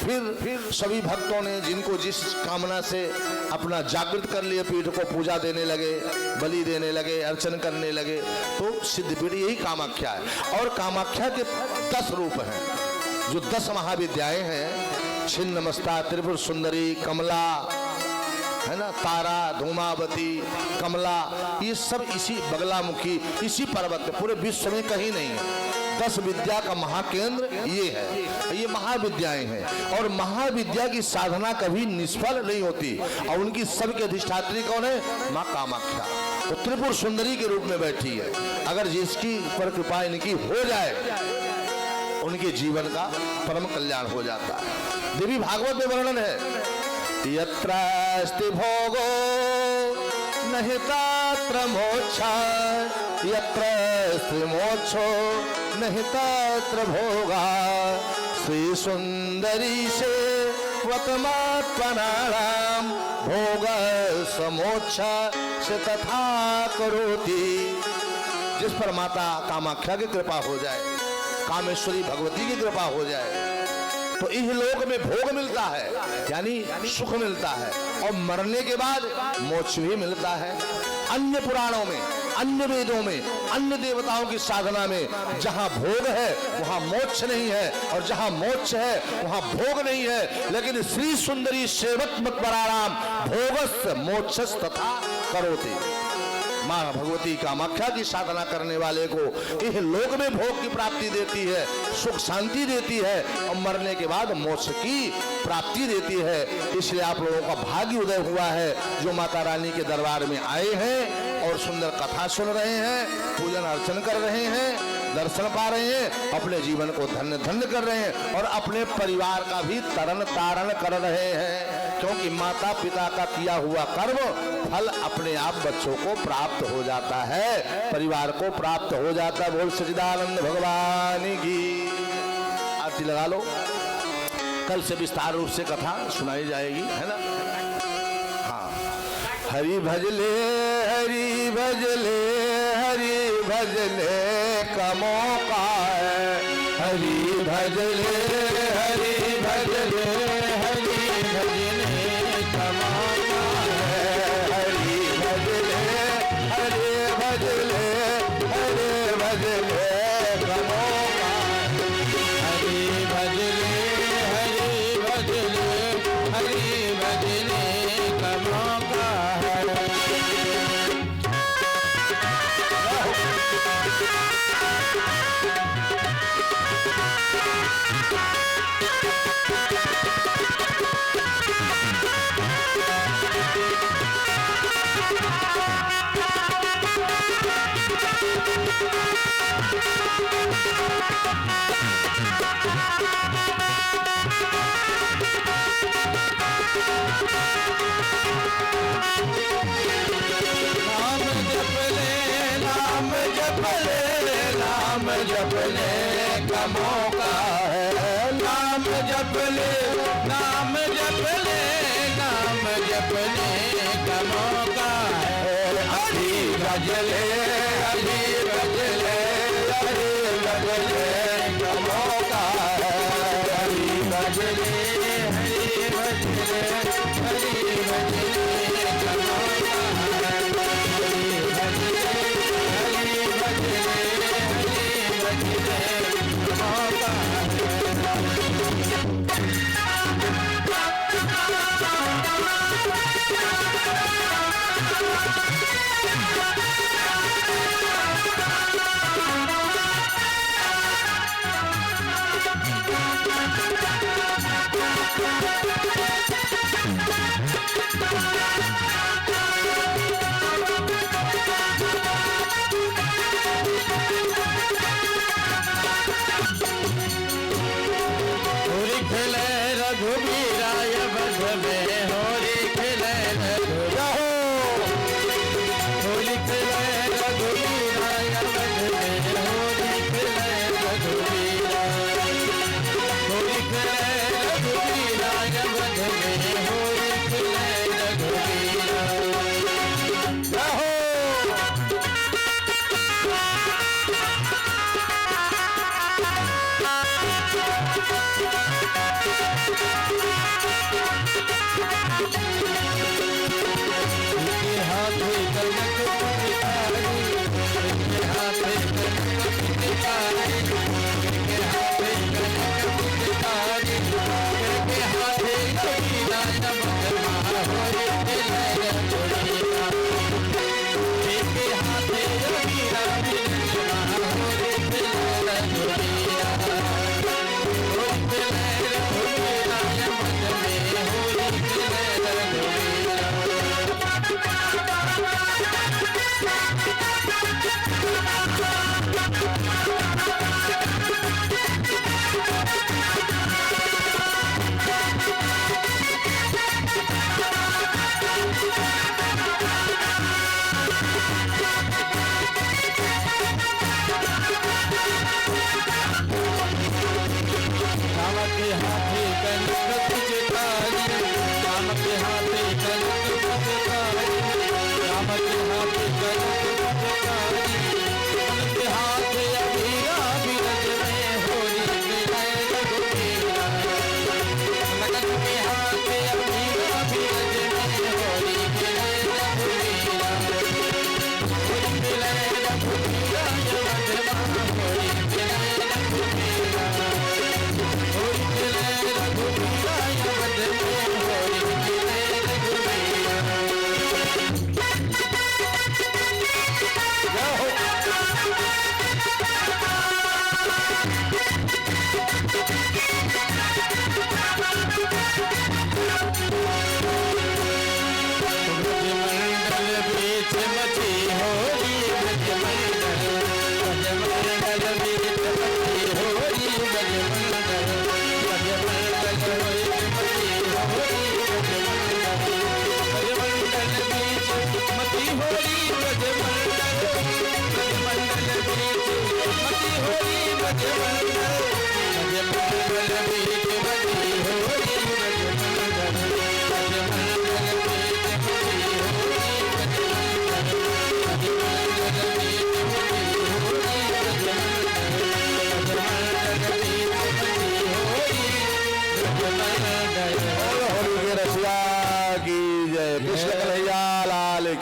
फिर सभी भक्तों ने जिनको जिस कामना से अपना जागृत कर लिए पीठ को पूजा देने लगे, बलि देने लगे, अर्चन करने लगे। तो सिद्धपीठ यही कामाख्या है। और कामाख्या के 10 रूप हैं, जो 10 महाविद्याएं हैं, छिन्नमस्ता, त्रिपुर सुंदरी, कमला, है ना, तारा, धूमावती, कमला, ये सब इसी बगलामुखी, इसी पर्वत पे, पूरे विश्व में कहीं नहीं है। 10 विद्या का महाकेंद्र ये है, ये महाविद्याएं हैं। और महाविद्या की साधना कभी निष्फल नहीं होती। और उनकी सबके अधिष्ठात्री कौन है? माँ कामाख्या। तो त्रिपुर सुंदरी के रूप में बैठी है। अगर जिसकी पर कृपा इनकी हो जाए, उनके जीवन का परम कल्याण हो जाता है। देवी भागवत में वर्णन है, यत्र अस्ति भोगो नहि तत्र मोक्षः, यत्र अस्ति मोक्षो नहि तत्र भोगः। श्री सुंदरी से वतमात्मनानाम भोग समोक्ष से तथा करोति। जिस पर माता कामाख्या की कृपा हो जाए, कामेश्वरी भगवती की कृपा हो जाए, तो इस लोक में भोग मिलता है, यानी सुख मिलता है, और मरने के बाद मोक्ष भी मिलता है। अन्य पुराणों में, अन्य वेदों में, अन्य देवताओं की साधना में जहां भोग है वहां मोक्ष नहीं है, और जहां मोक्ष है वहां भोग नहीं है। लेकिन श्री सुंदरी सेवक मत पराराम भोगस् मोक्षस् तथा करोति। माँ भगवती कामाख्या की साधना करने वाले को इस लोक में भोग की प्राप्ति देती है, सुख शांति देती है, और मरने के बाद मोक्ष की प्राप्ति देती है। इसलिए आप लोगों का भाग्य उदय हुआ है जो माता रानी के दरबार में आए हैं और सुंदर कथा सुन रहे हैं, पूजन अर्चन कर रहे हैं, दर्शन पा रहे हैं, अपने जीवन को धन्य धन्य कर रहे हैं, और अपने परिवार का भी तरण तारण कर रहे हैं। क्योंकि माता पिता का किया हुआ कर्म फल अपने आप बच्चों को प्राप्त हो जाता है, परिवार को प्राप्त हो जाता है। बोल सच्चिदानंद भगवान की। आरती लगा लो। कल से विस्तार रूप से कथा सुनाई जाएगी, है ना। हाँ, हरि भजले हरि भजले हरि भजले का मौका है, हरि भजले हरि भजले हरि भजले का मौका है, हरि भजले हरि भजले हरि भजले का मौका है, हरि भजले हरि भजले हरि भजले का मौका है। जपने का मौका है, नाम जप ले, नाम जप ले, नाम जपने का मौका है, हरि भजले हरि भजले हरि भजले का मौका है, हरि भजले हरि भजले हरि भजले का मौका है, हरि भजले हरि भजले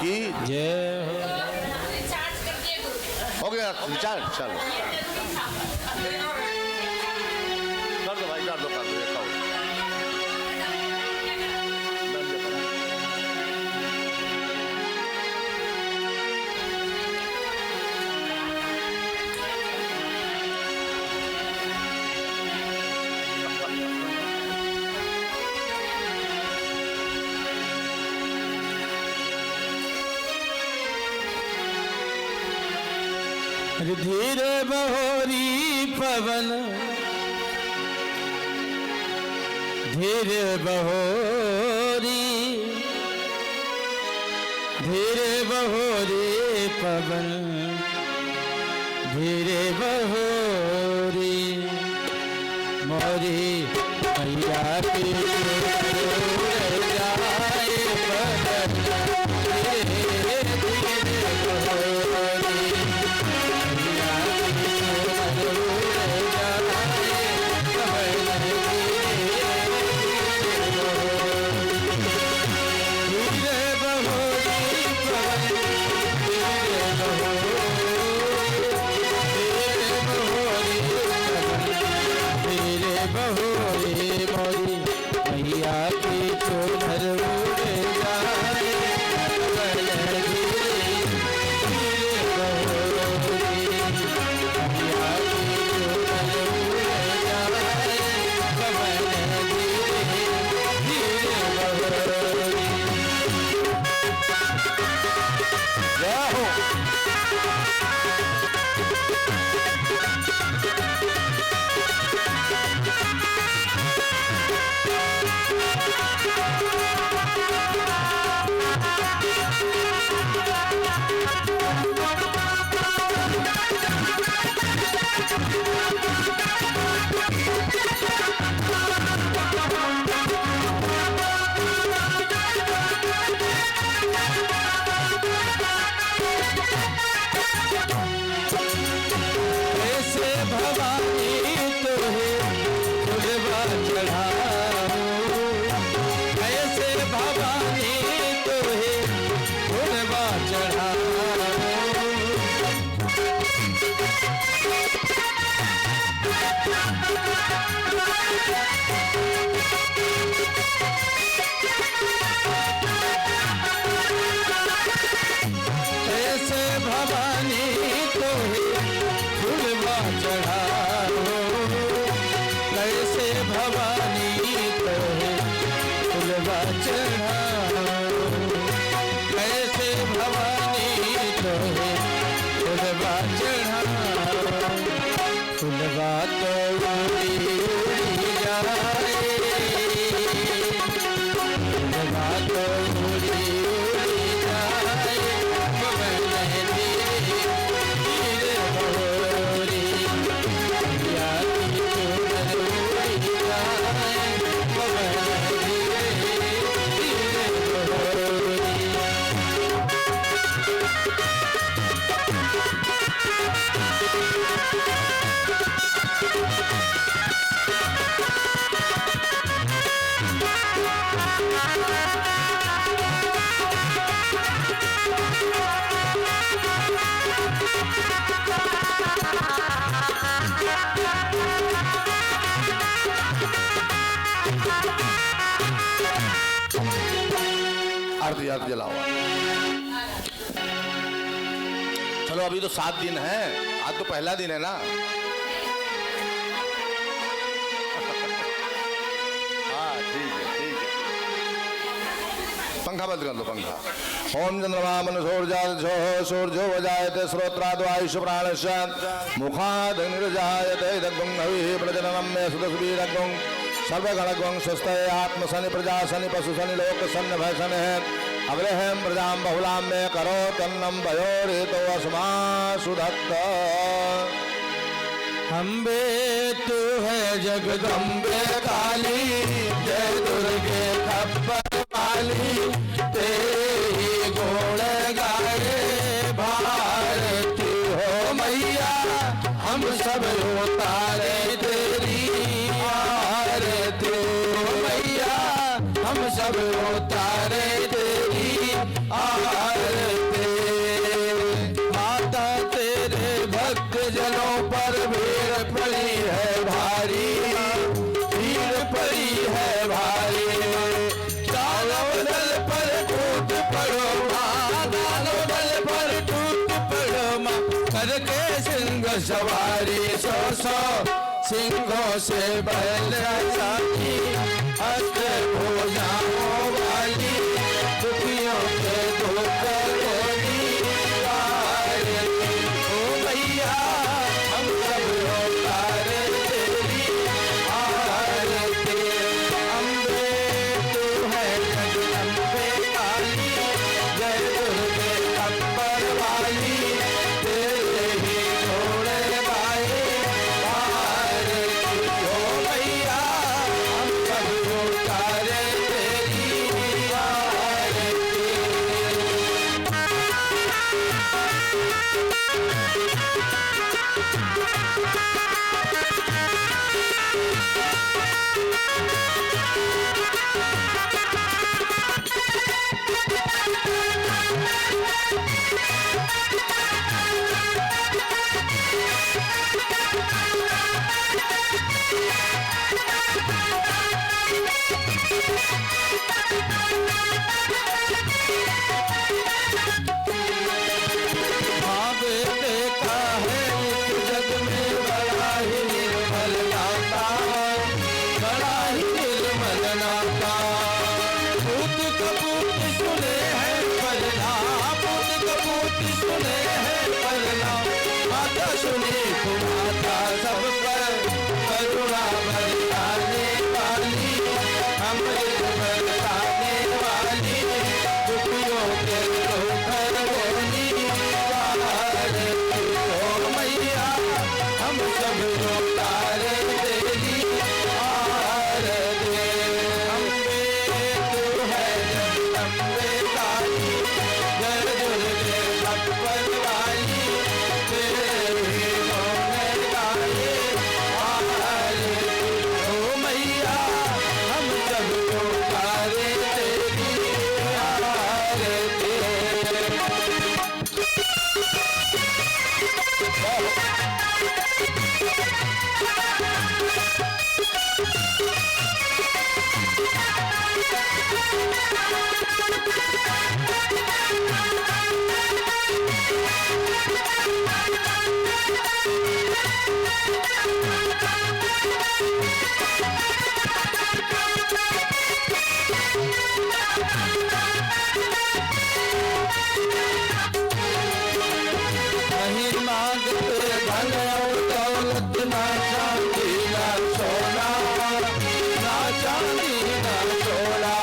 की जय हो गया रिचार्ज। चलो कर दो भाई, कर दो देखता हूँ। धीरे बहोरी पवन धीरे बहोरी पवन धीरे बहोरी मोरी मैया की जाए पवन धीरे दिया जलाओ। चलो अभी तो 7 दिन है, आज तो पहला दिन है ना। हाँ ठीक है ठीक है। पंखा बंद कर दो पंखा। ओम चंद्रमा सूर्यो वजायते श्रोत्राद्वायुष प्राणश मुखाद निर्जायते दग्गुं हविः प्रजननं मे सुदस्वीरग्गुं सर्वगणगुं स्वस्तये आत्मसनि प्रजासनि पशुसनि लोकसन्न भयसनि अग्रहं प्रजां बहुलां मे करोतन्नं वयोरितो अस्मासु दत्त। अम्बे तू है जगदम्बे काली, जय दुर्गे खप्पर वाली, तेरी गुण गाए भारती हो मैया, हम सब उतारे तेरी आरती हो मैया, हम सब उतारे तेरी आरती। माता तेरे भक्त जनों पर भीड़ पड़ी है भारी, भीड़ पड़ी है भारी, दानव दल पर टूट पड़ो माँ, दानव दल पर टूट पड़ो माँ, करके सिंह सवारी, 100 सिंहों से बैल साथी, हस्त भुजाओं वाली, दुखियों के दुख कोनी ओ मैया, हम सब उतारे तेरी आरती। अम्बे तू है जगदम्बे काली, जय दुर्गे खप्पर वाली, तेरे ही गुण गाए भारती हो मैया, हम सब उतारे तेरी आरती। भाव देखा है इस जग में बड़ा ही निर्मल नाता, बड़ा ही निर्मल नाता। पूत कपूत सुने हैं पलना, पूत कपूत सुने हैं पलना, माता सुनी तो माता सब पर करुणा बरसाने वाली, अमृत बरसाने वाली, दुखियों के दुख रोनी हो मैया, हम सब उतारे तेरी आरती। अम्बे तू है जगदम्बे काली, जय दुर्गे खप्पर वाली, तेरे ही गुण गाए भारती हो मैया, हम सब उतारे तेरी आरती। नहीं मांगते धन और दौलत, ना चांदी ना सोना, ना चांदी ना सोना,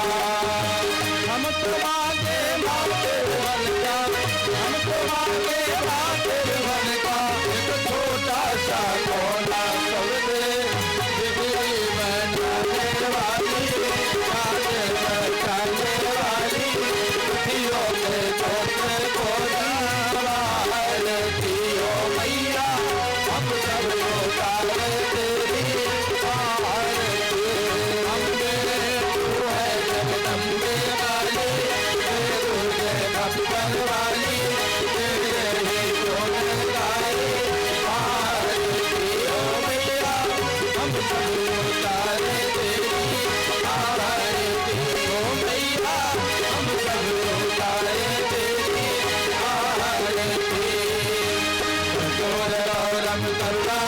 हम तो मांगे माते वन का, हम तो मांगे माते वन का, एक छोटा सा कोना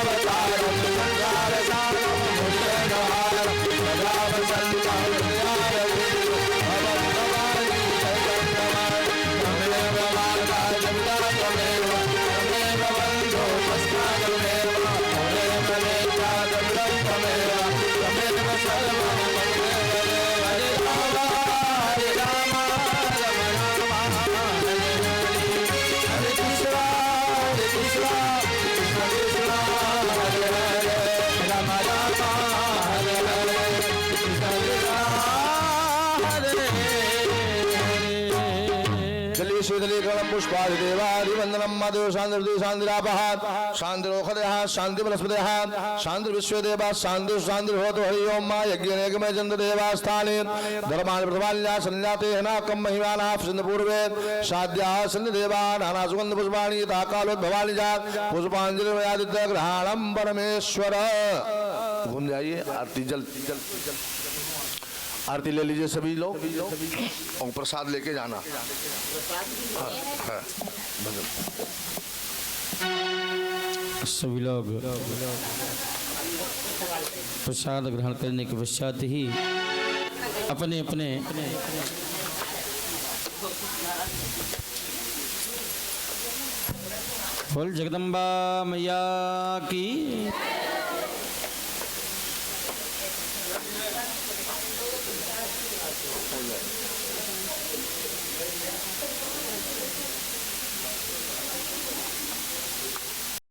अवतारम संसार सारम भूषणहारम सदा वसंतं हृदयारविंदे भवं भवानी जगन्नाथ त्वमेव माता जगदा त्वमेव त्वमेव बन्धो भस्मा त्वमेव त्वमेव नेता जगदं त्वमेव त्वमेव सर्वं त्वमेव देव हरे राम राम राम हरे कृष्ण कृष्ण कृष्ण हरे हरे राम राम हरे हरे कृष्ण कृष्ण हरे जली शीतलीकरणं पुष्पादि देवादि वंदनं माधव शांति शांतिरापहात शांतिरोखदयः शांति वनस्पतयः शांति विश्वदेवा शांति शांति भवतु हरि ओम मा यज्ञनेकमे चंद्र देवास्थाने धर्मानि प्रथमान्या संजाते हनाकं महिमानाः सिंध पूर्वे साध्याः सिंध देवा नाना सुगंध पुष्पाणि ताकालोद्भवानि जात पुष्पांजलि वयादित्य ग्रहणं परमेश्वर। घूम जाइए आरती जल आरती ले लीजिए सभी लोग और प्रसाद लेके जाना। हाँ, सभी लोग प्रसाद ग्रहण करने के पश्चात ही अपने अपने बोल जगदम्बा मैया की